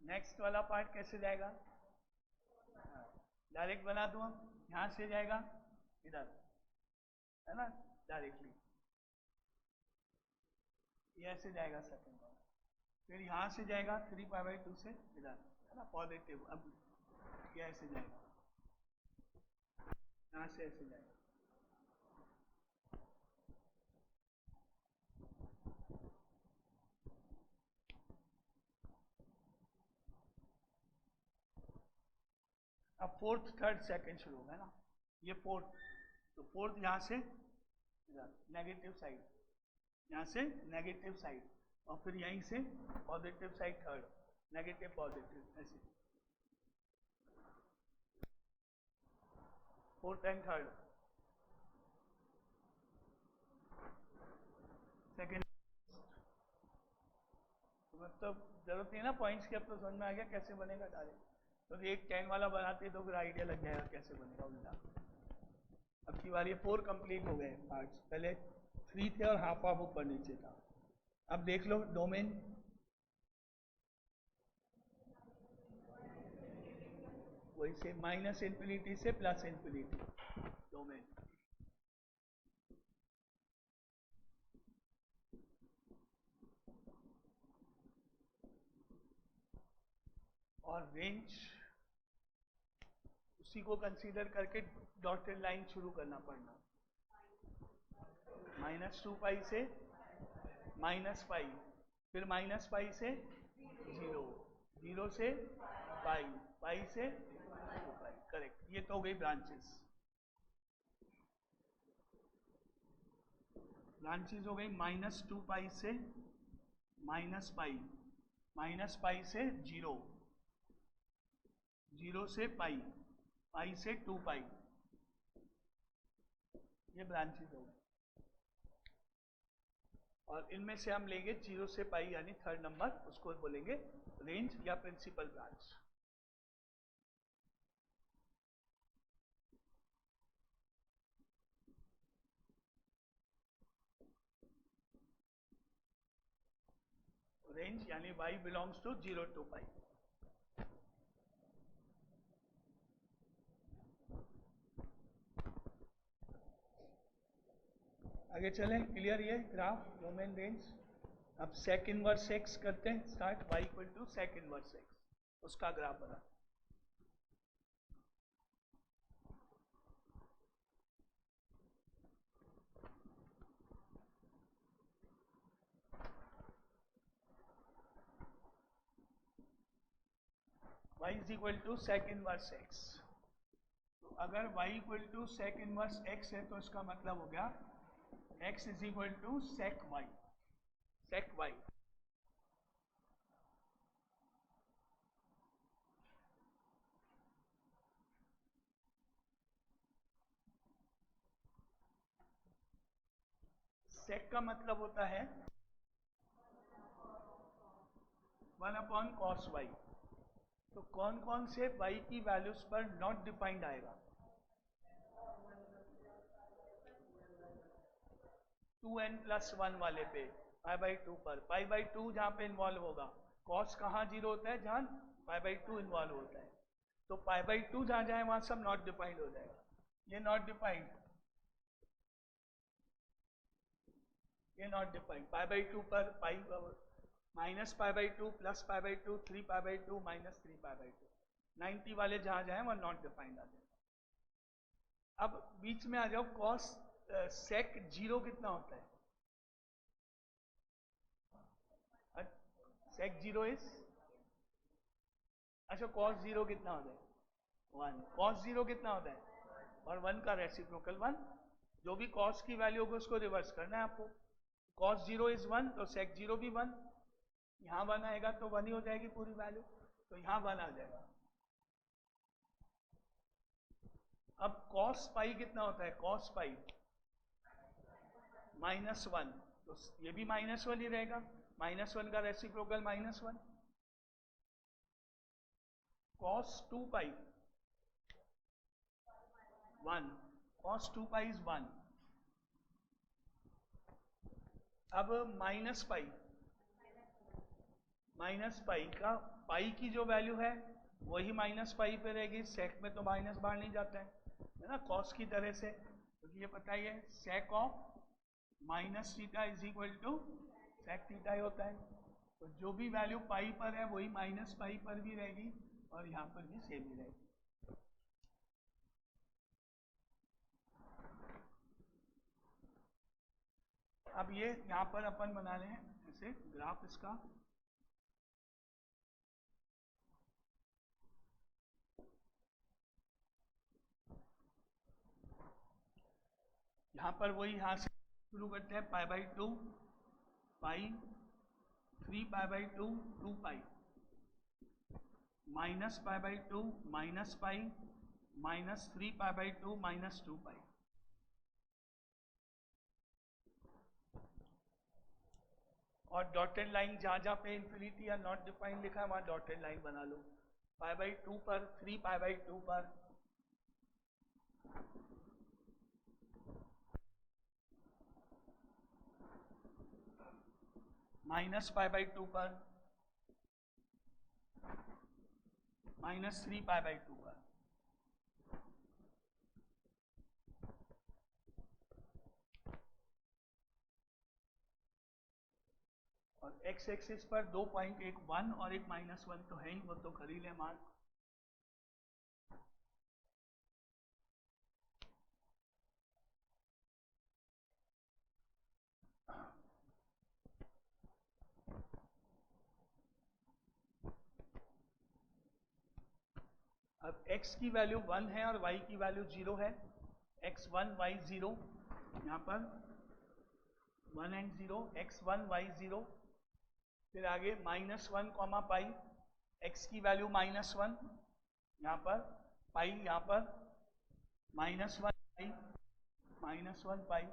नेक्स्ट वाला पार्ट कैसे जाएगा, डायरेक्ट बना दूं, हम यहां से जाएगा इधर, है ना, डायरेक्टली ये ऐसे जाएगा सेकंड पार्ट, फिर यहां से जाएगा 3π/2 से इधर, है ना, पॉजिटिव, अब ये ऐसे जाएगा, यहां से ऐसे जाएगा, अब फोर्थ, थर्ड, सेकंड शुरू होगा ना, ये फोर्थ, तो फोर्थ यहाँ से नेगेटिव साइड, यहाँ से नेगेटिव साइड, और फिर यहीं से positive side third, negative positive ऐसे, फोर्थ एंड थर्ड, सेकंड। तो मतलब जरूरत नहीं ना पॉइंट्स की, अब तो समझ में आ गया कैसे बनेगा डायरेक्ट, तो एक 10 वाला बनाते तो फिर आइडिया लग जाएगा कैसे बनेगा उल्टा। अब की बार ये 4 कंप्लीट हो गए पार्ट्स, पहले 3 थे और हाफ हाफ ऊपर नीचे था, अब देख लो डोमेन, वही से माइनस इन्फिनिटी से प्लस इन्फिनिटी डोमेन। और रेंज उसी को कंसीडर करके डॉटेड लाइन शुरू करना पड़ना, -2 से -पाई, फिर -पाई से 0, 0 से पाई, पाई से 2 पाई। करेक्ट, ये तो हो गई ब्रांचेस। ब्रांचेस हो गई -2 पाई से -पाई, -पाई से 0, 0 से पाई, पाई से 2 पाई, ये ब्रांचेस हो गई। और इनमें से हम लेंगे 0 से पाई यानी थर्ड नंबर, उसको बोलेंगे रेंज या प्रिंसिपल ब्रांच। रेंज यानी y बिलोंग्स टू 0 to पाई। आगे चलें, क्लियर ये ग्राफ डोमेन रेंज। अब सेक इनवर्स एक्स करते हैं start, y equal to sec inverse x, उसका ग्राफ बना। y is equal to sec inverse x. तो अगर y equal to sec inverse x है तो इसका मतलब हो गया x is equal to sec y, sec y। Sec का मतलब होता है 1/cos y। तो कौन कौन से y की वैल्यूज पर नॉट डिफाइंड आएगा? 2n+1 वाले पे, π/2 पर, π/2 जहां पे इन्वॉल्व होगा, cos कहाँ 0 होता है? जहां π/2 इन्वॉल्व होता है। तो π/2 जहां जाए वहां सब नॉट डिफाइंड हो जाएगा। ये नॉट डिफाइंड, ये नॉट डिफाइंड। π/2 पर पाई -π/2 +π/2 3π/2 -3π/2, 90 वाले जहां जाए वहां नॉट डिफाइंड आ जाएगा। अब बीच में आ जाओ, cos sec 0 कितना होता है? sec 0 इज, अच्छा cos 0 कितना होता है? 1। cos 0 कितना होता है? और 1 का रेसिप्रोकल 1। जो भी cos की वैल्यू होगी उसको रिवर्स करना है आपको। cos 0 इज 1, तो sec 0 भी 1। यहाँ 1 आएगा तो 1 ही हो जाएगी पूरी वैल्यू, तो यहाँ 1 आ जाएगा। अब cos पाई कितना होता है? cos पाई -1, तो ये भी -1 ही रहेगा। -1 का reciprocal -1। cos 2 pi 1, cos 2 pi is 1। अब -पाई का पाई की जो वैल्यू है वही -पाई पे रहेगी। सेक में तो माइनस बाहर नहीं जाता है ना, कॉस की तरह से। तो ये पता ही है, sec of -theta is equal to sec theta ही होता है। तो जो भी वैल्यू पाई पर है वही -पाई पर भी रहेगी और यहाँ पर भी सेम ही रहेगी। अब ये यहाँ पर अपन बना रहे हैं ऐसे ग्राफ इसका। यहाँ पर वही यहाँ से शुरू करते हैं, π/2 पाई 3π/2 2 पाई -π/2 -पाई -3π/2 -2 पाई। और डॉटेड लाइन जहाँ जहाँ पे इन्फिनिटी या नॉट डिफाइंड लिखा है वहाँ डॉटेड लाइन बना लो। π/2 पर 3π/2 पर -π/2 पर, -3π/2 पर। और x एक्सिस पर 2 पॉइंट, एक 1 और एक -1 तो है ही, वो तो कर ही ले मार्क। अब x की वैल्यू 1 है और y की वैल्यू 0 है, x1 y0, यहाँ पर 1 एंड 0, x1 y0। फिर आगे -1 कॉमा पाई, x की वैल्यू -1 यहाँ पर, पाई यहाँ पर, -1 पाई, -1 पाई,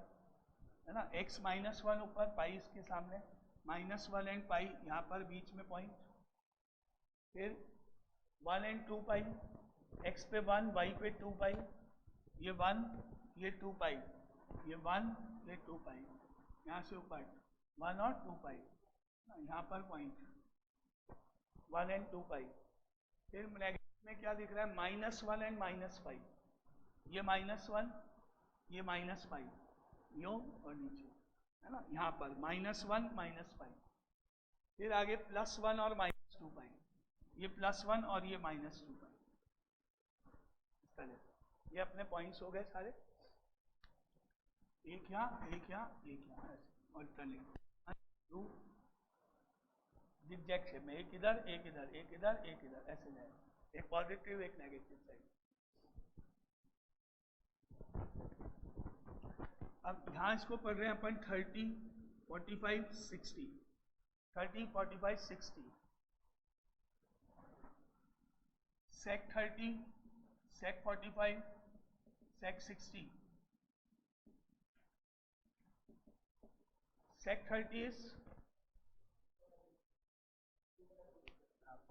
है ना, x -1 ऊपर, पाई इसके सामने, -1 एंड पाई यहाँ पर बीच में पॉइंट। फिर 1 एंड 2 पाई, x पे 1, y पे 2 पाई, ये 1, ये 2 पाई, ये 1, ये 2 पाई, यहाँ से ऊपर 1 और 2 पाई, यहाँ पर पॉइंट 1 एंड 2 पाई। फिर नेगेटिव में क्या दिख रहा है, -1 एंड -5, ये -1, ये -5, यो और नीचे, है ना, यहाँ पर -1 -5। फिर आगे +1 और -2 पाई, ये +1 और ये -2 पाई। ये अपने पॉइंट्स हो गए सारे, एक यहाँ, एक यहाँ, एक यहाँ, ऐसे ऑल्टरनेट जिगजैग शेप में, एक इधर, एक इधर, एक इधर, एक इधर, ऐसे जाएगा, एक पॉजिटिव एक नेगेटिव साइड। अब यहाँ इसको पढ़ रहे हैं अपन 30, 45, 60, 30, 45, 60, sec 30, sec 45, sec 60, sec 30 is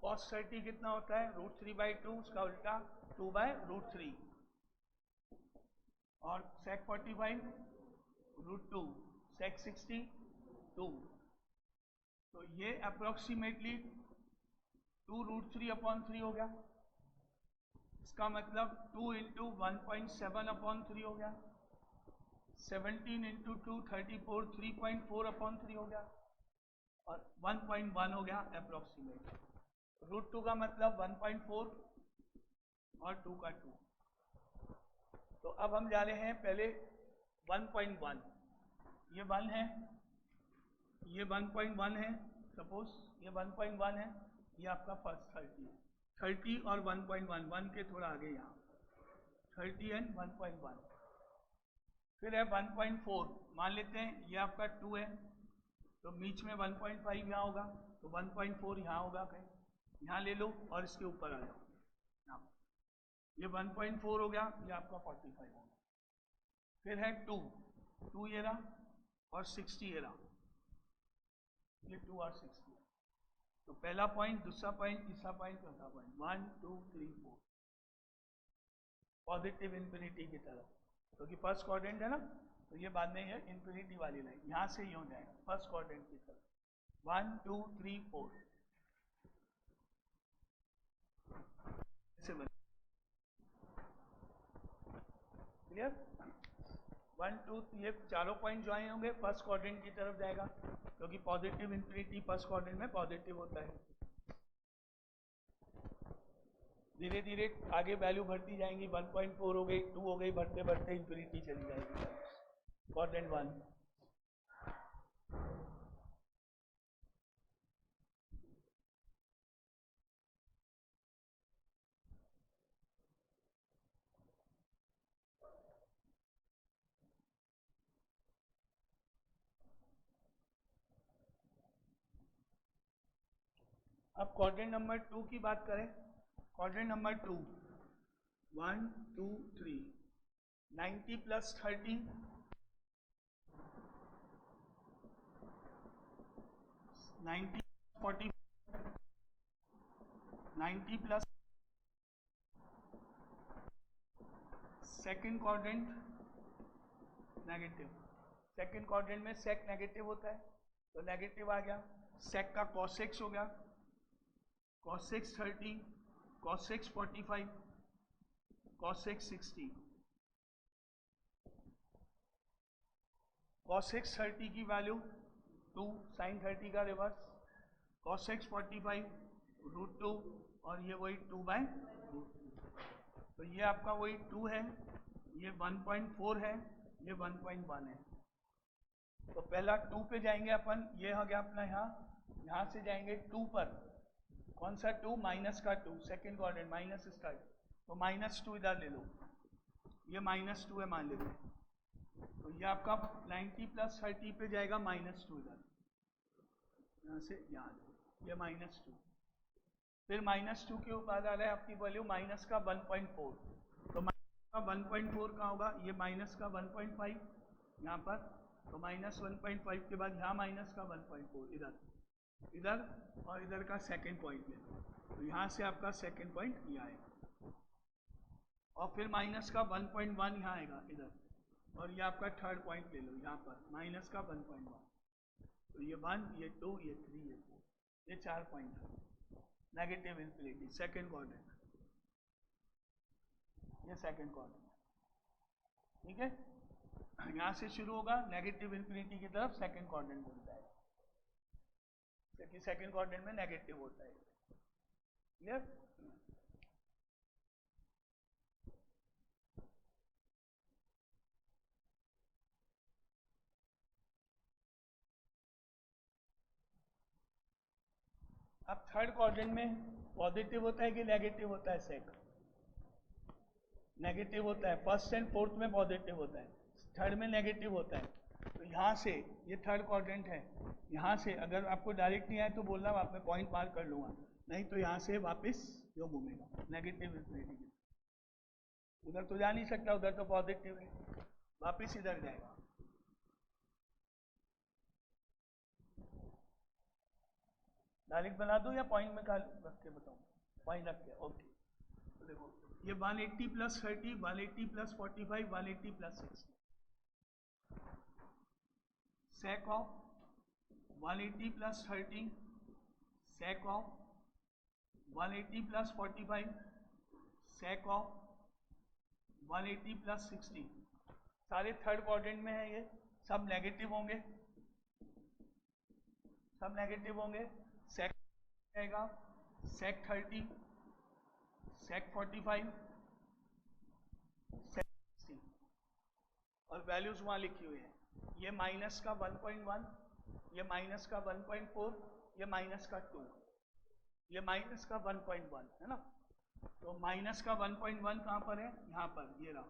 cos 30 कितना होता है, √3/2, उसका उल्टा 2/√3, और sec 45 √2, sec 60 2। तो ये अप्रोक्सीमेटली 2√3/3 हो गया, इसका मतलब 2 × 1.7/3 हो गया, 17 × 2 34, 3.4/3 हो गया, और 1.1 हो गया अप्रोक्सीमेट। √2 का मतलब 1.4 और 2 का 2। तो अब हम जा रहे हैं पहले 1.1, ये 1 है, ये 1.1 है, सपोज ये 1.1 है, ये आपका फर्स्ट 30 है, 30 और 1.1, 1 के थोड़ा आगे यहाँ 30 एंड 1.1। फिर है 1.4, मान लेते हैं ये आपका 2 है, तो बीच में 1.5 यहाँ होगा, तो 1.4 यहाँ होगा, कहीं यहाँ ले लो और इसके ऊपर आ जाओ, यहाँ ये 1.4 हो गया, ये आपका 45 हो गया। फिर है 2 ये रहा, और 60 ये रहा, ये 2 और 60। तो पहला पॉइंट, दूसरा पॉइंट, तीसरा पॉइंट, चौथा पॉइंट, 1 2 3 4, पॉजिटिव इंफिनिटी की तरफ, क्योंकि फर्स्ट क्वाड्रेंट है ना, तो ये बाद में ये इंफिनिटी वाली लाइन यहाँ से यूं जाएगा फर्स्ट क्वाड्रेंट की तरफ, 1 2 3 4 क्लियर। 1 2 ये चारों पॉइंट ज्वाइन होंगे, फर्स्ट क्वाड्रेंट की तरफ जाएगा, क्योंकि पॉजिटिव इंफिनिटी फर्स्ट क्वाड्रेंट में पॉजिटिव होता है। धीरे धीरे आगे वैल्यू बढ़ती जाएंगी, 1.4 हो गई, 2 हो गई, बढ़ते बढ़ते इंफिनिटी चली जाएगी क्वाड्रेंट 1। अब क्वाड्रेंट नंबर 2 की बात करें, quadrant number 2, 1 2 3, 90 + 30, 90 40, 90 plus second quadrant negative, second quadrant में सेक नेगेटिव होता है, तो नेगेटिव आ गया। सेक का cos x हो गया, cos x 30, cos x 45, cos x 60। cos x 30 की वैल्यू 2, sin 30 का रिवर्स, cos x 45 √2, और ये वही 2/√2। तो ये आपका वही 2 है, ये 1.4 है, ये 1.1 है। तो पहला 2 पे जाएंगे अपन, ये हो गया अपना यहाँ से जाएंगे 2 पर। कौन सा 2? माइनस का 2, सेकेंड क्वाड्रेंट माइनस स्टार्ट, तो -2 इधर ले लो, ये -2 है मान लेते हैं। तो ये आपका 90 + 30 पे जाएगा -2 इधर, यहाँ से यहाँ, ये -2। फिर -2 के बाद आ रहा है आपकी वैल्यू माइनस का 1.4, तो माइनस का 1.4 कहाँ होगा? ये माइनस का 1.5 यहाँ पर, तो -1.5 के बाद यहाँ माइनस का 1.4 इधर और इधर का सेकंड पॉइंट ले लो, तो यहाँ से आपका सेकंड पॉइंट ये आएगा, और फिर माइनस का 1.1 यहाँ आएगा इधर, और ये आपका थर्ड पॉइंट ले लो यहाँ पर माइनस का 1.1। तो ये 1, ये 2, ये 3, ये 4, ये 4 point negative infinity, second quadrant, ये सेकेंड क्वाड्रेंट। ठीक है, यहाँ से शुरू होगा नेगेटिव इन्फिनिटी की तरफ, सेकेंड क्वाड्रेंट बनता है, क्योंकि सेकेंड क्वाड्रेंट में नेगेटिव होता है। क्लियर? अब थर्ड क्वाड्रेंट में पॉजिटिव होता है कि नेगेटिव होता है? सेक नेगेटिव होता है। फर्स्ट एंड फोर्थ में पॉजिटिव होता है, थर्ड में नेगेटिव होता है। तो यहाँ से, ये थर्ड क्वाड्रेंट है, यहाँ से अगर आपको डायरेक्ट नहीं आए तो बोलना, आप मैं पॉइंट मार्क कर लूँगा, नहीं तो यहाँ से वापस जो घूमेगा नेगेटिव इन्फिनिटी की, उधर तो जा नहीं सकता, उधर तो पॉजिटिव है, वापस इधर जाएगा। डायरेक्ट बना दो या पॉइंट में रख के बताऊँ? पॉइंट रख के, ओके। तो देखो ये 180 + 30, 180 + 45, 180 + 60, sec of 180 + 30, sec of 180 + 45, sec of 180 + 60, सारे थर्ड क्वाड्रेंट में है, ये सब नेगेटिव होंगे, सब नेगेटिव होंगे। सेक आएगा, सेक 30, सेक 45, सेक 60, और वैल्यूज वहाँ लिखी हुई है। ये माइनस का 1.1, ये माइनस का 1.4, ये माइनस का 2, ये माइनस का 1.1 है ना। तो माइनस का 1.1 कहाँ पर है? यहाँ पर, ये रहा,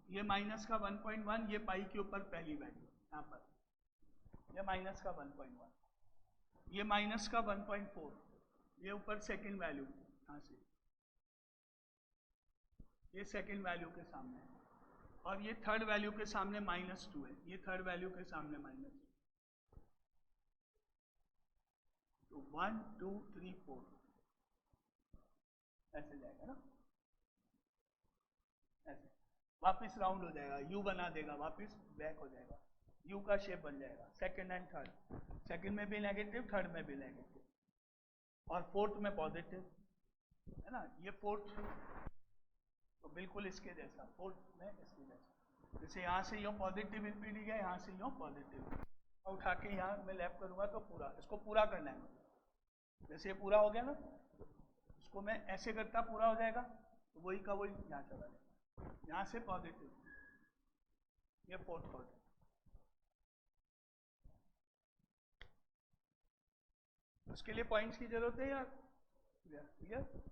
ये माइनस का 1.1, ये पाई के ऊपर पहली वैल्यू यहाँ पर, ये माइनस का 1.1, ये माइनस का 1.4, ये ऊपर सेकेंड वैल्यू यहाँ से, ये सेकेंड वैल्यू के सामने, और ये थर्ड वैल्यू के सामने -2 है, ये थर्ड वैल्यू के सामने -2। तो 1 2 3 4 ऐसे जाएगा ना, ऐसे वापस राउंड हो जाएगा, यू बना देगा, वापस बैक हो जाएगा, यू का शेप बन जाएगा। सेकंड एंड थर्ड, सेकंड में भी नेगेटिव, थर्ड में भी नेगेटिव, और फोर्थ में पॉजिटिव है ना। ये फोर्थ तो बिल्कुल इसके जैसा, फोर्थ में इसके जैसा, जैसे यहाँ से यूँ पॉजिटिव इन्फिनिटी है, यहाँ से यूँ पॉजिटिव, उठा के यहाँ मैं लेफ्ट करूँगा तो पूरा, इसको पूरा करना है। जैसे ये पूरा हो गया ना, इसको मैं ऐसे करता पूरा हो जाएगा, तो वही का वही यहाँ चला जाएगा, यहाँ से पॉजिटिव, ये फोर्थ क्वाड्रेंट। उसके लिए पॉइंट्स की जरूरत है या क्लियर?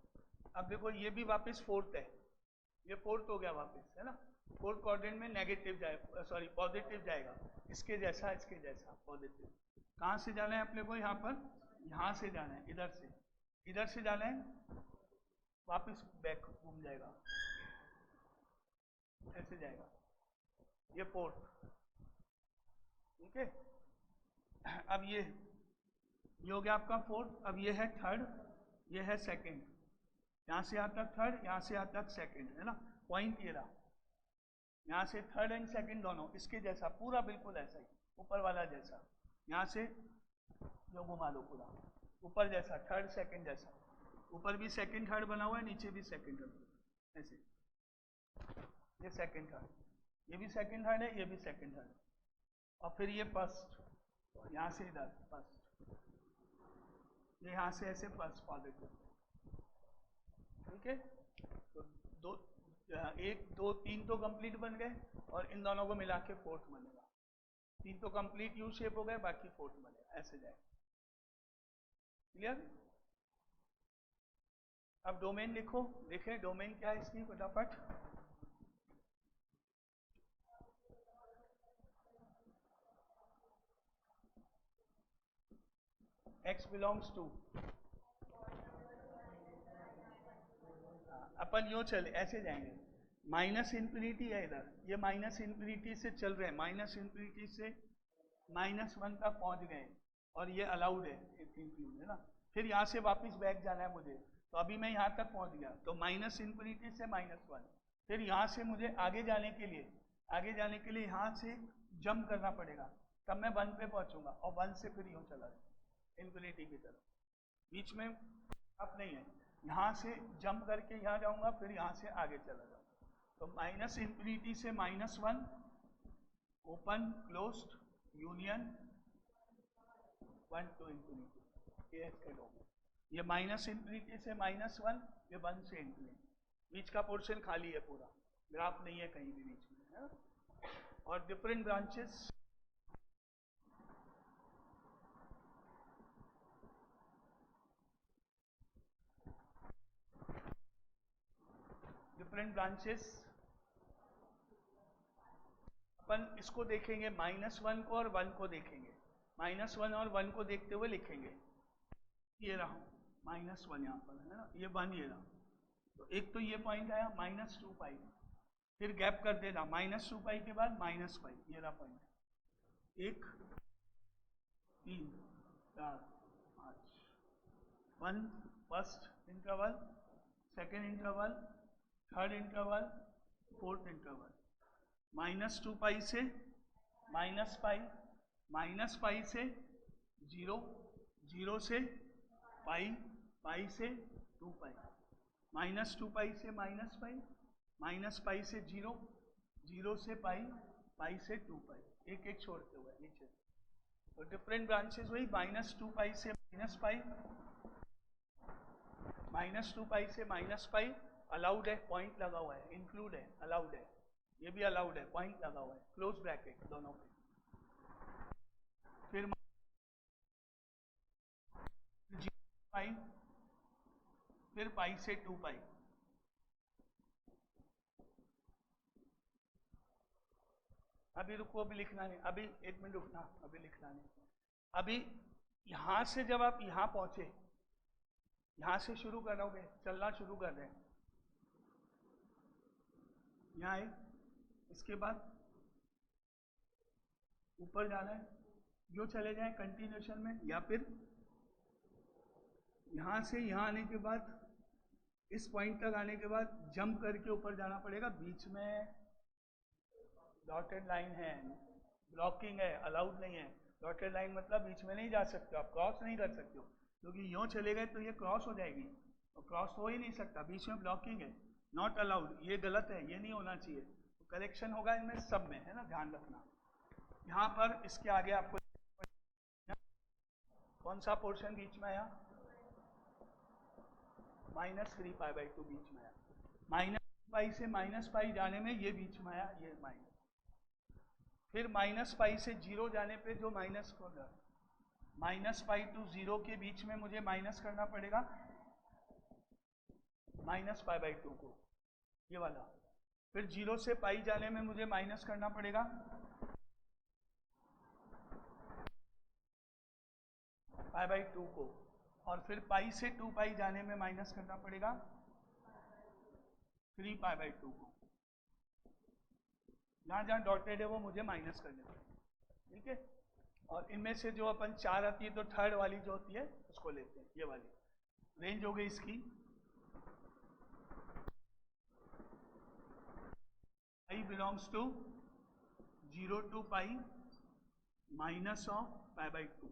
अब देखो ये भी वापस फोर्थ है, ये फोर्थ हो गया वापस, है ना। फोर्थ क्वाड्रेंट में नेगेटिव जाएगा, सॉरी पॉजिटिव जाएगा, इसके जैसा, इसके जैसा पॉजिटिव। कहाँ से जाना है अपने को? यहाँ पर, यहाँ से जाना है, इधर से जाना है, वापस बैक घूम जाएगा, ऐसे जाएगा, ये फोर्थ। ठीक है, अब ये हो गया आपका फोर्थ। अब ये है थर्ड, ये है सेकंड, यहाँ से आता थर्ड, यहाँ से आता सेकंड, है ना। पॉइंट ये रहा, यहाँ से थर्ड एंड सेकंड दोनों इसके जैसा, पूरा बिल्कुल ऐसा ही, ऊपर वाला जैसा। यहाँ से जो घुमा दो पूरा ऊपर जैसा, थर्ड सेकंड जैसा, ऊपर भी सेकंड थर्ड बना हुआ है, नीचे भी सेकंड थर्ड, ऐसे। ये सेकंड थर्ड, ये भी सेकंड थर्ड है, ये भी सेकंड थर्ड है। और फिर ये फर्स्ट, यहाँ से इधर फर्स्ट, ये यहाँ से ऐसे फर्स्ट पॉजिटिव। ठीक है, तो दो, एक दो तीन तो कंप्लीट बन गए, और इन दोनों को मिला के फोर्थ बनेगा। तीन तो कंप्लीट यू शेप हो गए, बाकी फोर्थ बनेगा, ऐसे जाएगा। क्लियर? अब डोमेन लिखो, देखें डोमेन क्या है इसकी फटाफट। x बिलोंग्स टू, अपन यूँ चले ऐसे जाएंगे, माइनस इन्फिनिटी है इधर, ये माइनस इन्फिनिटी से चल रहे हैं, माइनस इन्फिनिटी से -1 तक पहुंच गए, और ये अलाउड है, इंक्लूड है ना। फिर यहाँ से वापस बैक जाना है मुझे, तो अभी मैं यहाँ तक पहुंच गया, तो माइनस इन्फिनिटी से -1। फिर यहाँ से मुझे आगे जाने के लिए यहाँ से जंप करना पड़ेगा, तब मैं 1 पे पहुंचूंगा, और 1 से फिर यूँ चला जाए इन्फिनिटी की तरफ। बीच में अब नहीं है, यहाँ से जंप करके यहाँ जाऊँगा, फिर यहाँ से आगे चला जाऊँगा। तो माइनस इन्फिनिटी से -1, open closed union 1 to infinity, ये इसके डोमेन। ये माइनस इन्फिनिटी से -1, ये 1 से इन्फिनिटी, बीच का पोर्शन खाली है पूरा, ग्राफ नहीं है कहीं भी बीच में, है ना। और डिफरेंट ब्रांचेस, अपन इसको देखेंगे, -1 को और 1 को देखेंगे, -1 और 1 को देखते हुए लिखेंगे। ये रहा -1 यहाँ पर, है ना, ये 1 ये रहा। तो एक तो ये पॉइंट आया -2 पाई, फिर गैप कर देना, -2 पाई के बाद -पाई, ये रहा point. 1 3 4 5, 1 first interval, second interval, third interval, fourth interval, -2 पाई से -पाई, -पाई से 0, 0 से पाई, पाई से 2 पाई, -2 पाई से -पाई, -पाई से 0, 0 से पाई, पाई से 2 पाई, एक एक छोड़ते हुए नीचे। तो डिफरेंट ब्रांचेस वही, -2 पाई से -पाई, -2 पाई से -पाई, अलाउड है, पॉइंट लगा हुआ है, इंक्लूड है, अलाउड है, ये भी अलाउड है, पॉइंट लगा हुआ है, क्लोज ब्रैकेट दोनों पे। फिर पाई, फिर पाई से 2 पाई, अभी रुको, अभी लिखना नहीं, अभी 1 मिनट रुकना, अभी लिखना नहीं। अभी यहां से जब आप यहां पहुंचे, यहां से शुरू करोगे, चलना शुरू कर रहे हैं, यहाँ आए, इसके बाद ऊपर जाना है, जो चले जाए कंटिन्यूशन में, या फिर यहाँ से यहाँ आने के बाद, इस पॉइंट तक आने के बाद जंप करके ऊपर जाना पड़ेगा। बीच में डॉटेड लाइन है, ब्लॉकिंग है, अलाउड नहीं है। डॉटेड लाइन मतलब बीच में नहीं जा सकते, आप क्रॉस नहीं कर सकते हो, क्योंकि यूँ चले गए तो ये क्रॉस हो जाएगी, और क्रॉस हो ही नहीं सकता, बीच में ब्लॉकिंग है, नॉट अलाउड, ये गलत है, ये नहीं होना चाहिए। तो करेक्शन होगा इनमें सब में, है ना, ध्यान रखना। यहाँ पर इसके आगे आपको कौन सा पोर्शन बीच में आया, -3 पाई/2 बीच में आया, -पाई से -पाई जाने में ये बीच में आया, ये माइनस। फिर -पाई से 0 जाने पे जो माइनस को, -पाई to 0 के बीच में मुझे माइनस करना पड़ेगा -पाई/2 को, ये वाला। फिर 0 से पाई जाने में मुझे माइनस करना पड़ेगा पाई/2 को, और फिर पाई से 2 पाई जाने में माइनस करना पड़ेगा 3 पाई/2 को। जहाँ जहाँ डॉटेड है वो मुझे माइनस करने पड़ेगा, ठीक है। और इनमें से जो अपन 4 आती है, तो थर्ड वाली जो होती है उसको लेते हैं, ये वाली रेंज हो गई इसकी I belongs to 0 to pi minus of pi by 2.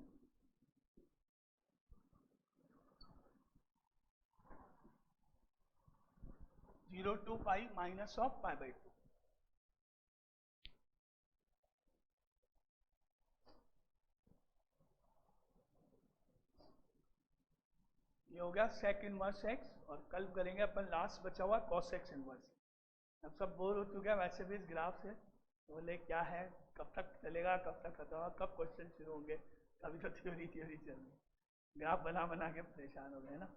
Zero to pi minus of pi by 2. ये हो गया sec इनवर्स x, और कल करेंगे अपन लास्ट बचा हुआ cos x इनवर्स। अब सब बोर हो चुके हैं वैसे भी इस ग्राफ से, तो बोले क्या है, कब तक चलेगा, कब तक खत्म होगा, कब क्वेश्चन शुरू होंगे, अभी तो थ्योरी चल रही, ग्राफ बना बना के परेशान हो गए ना,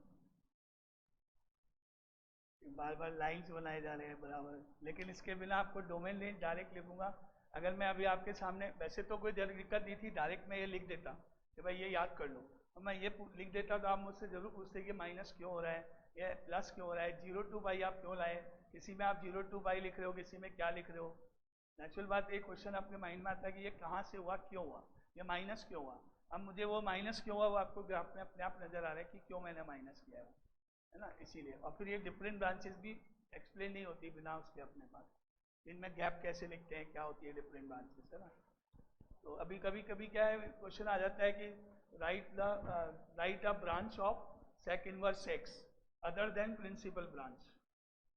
बार बार लाइंस बनाए जा रहे हैं बराबर। लेकिन इसके बिना आपको डोमेन रेंज डायरेक्ट लिखूंगा। अगर मैं अभी आपके सामने, वैसे तो कोई दिक्कत नहीं थी, डायरेक्ट मैं ये लिख देता कि भाई ये याद कर लो, और मैं ये लिख देता तो आप मुझसे जरूर पूछते कि माइनस क्यों हो रहा है, ये प्लस क्यों हो रहा है, 0 to पाई आप क्यों लाए, किसी में आप 0 to पाई लिख रहे हो, किसी में क्या लिख रहे हो। नेचुरल बात, एक क्वेश्चन आपके माइंड में आता है कि ये कहाँ से हुआ, क्यों हुआ, ये माइनस क्यों हुआ। अब मुझे वो माइनस क्यों हुआ वो आपको ग्राफ में अपने आप नजर आ रहा है कि क्यों मैंने माइनस किया है ना, इसीलिए। और फिर ये डिफरेंट ब्रांचेस भी एक्सप्लेन नहीं होती बिना उसके अपने पास, इनमें गैप कैसे लिखते हैं, क्या होती है डिफरेंट ब्रांचेस, है ना। तो अभी कभी कभी क्या है, क्वेश्चन आ जाता है कि right a branch of sec inverse x other than principal branch,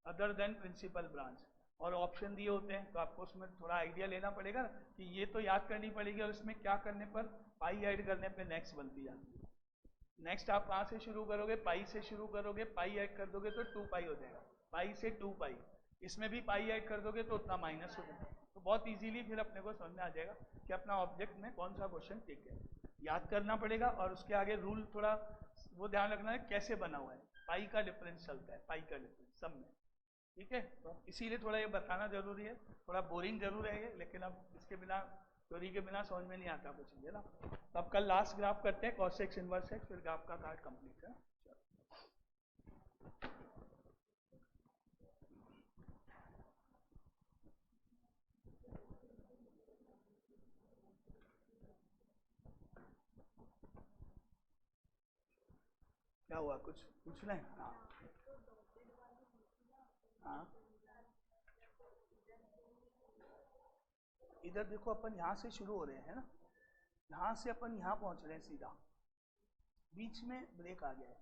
other than principal branch, और ऑप्शन दिए होते हैं, तो आपको उसमें थोड़ा आइडिया लेना पड़ेगा कि ये तो याद करनी पड़ेगी, और इसमें क्या करने पर, पाई ऐड करने पर नेक्स्ट बनती जाती है। नेक्स्ट आप कहाँ से शुरू करोगे, पाई से शुरू करोगे, पाई ऐड कर दोगे तो 2 पाई हो जाएगा, पाई से 2 पाई, इसमें भी पाई ऐड कर दोगे तो उतना माइनस हो जाएगा। तो बहुत इजीली फिर अपने को समझ में आ जाएगा कि अपना ऑब्जेक्ट में कौन सा क्वेश्चन ठीक है, याद करना पड़ेगा। और उसके आगे रूल थोड़ा वो ध्यान रखना है कैसे बना हुआ है, पाई का डिफरेंस चलता है, पाई का डिफरेंस सब में, ठीक है। तो इसीलिए थोड़ा ये बताना जरूरी है, थोड़ा बोरिंग जरूर है ये, लेकिन अब इसके बिना, थ्योरी के बिना समझ में नहीं आता कुछ, है ना। तो अब कल लास्ट ग्राफ करते हैं, cos x इनवर्स x, फिर ग्राफ का पार्ट कंप्लीट है। क्या हुआ, कुछ पूछना है? हाँ हाँ, इधर देखो अपन यहाँ से शुरू हो रहे हैं ना, यहाँ से अपन यहाँ पहुँच रहे हैं सीधा, बीच में ब्रेक आ गया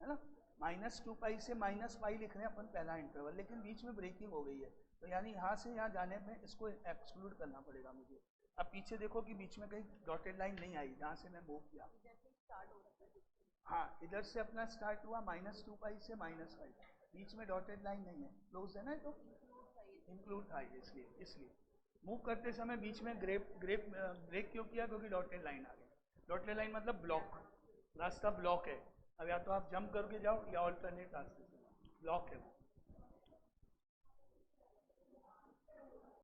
है ना, -2 पाई से -पाई लिख रहे हैं अपन पहला इंटरवल, लेकिन बीच में ब्रेकिंग हो गई है, तो यानी यहाँ से यहाँ जाने में इसको एक्सक्लूड करना पड़ेगा मुझे। अब पीछे देखो कि बीच में कहीं डॉटेड लाइन नहीं आई जहाँ से मैं मूव किया, हाँ इधर से अपना स्टार्ट हुआ -2 पाई से -पाई, बीच में डॉटेड लाइन नहीं है, क्लोज है ना, तो इंक्लूड था इसलिए मूव करते समय बीच में ब्रेक क्यों किया, क्योंकि डॉटेड लाइन आ गई। डॉटेड लाइन मतलब ब्लॉक, रास्ता ब्लॉक है, अब या तो आप जंप करके जाओ या ऑल्टरनेट रास्ते से, ब्लॉक है वो।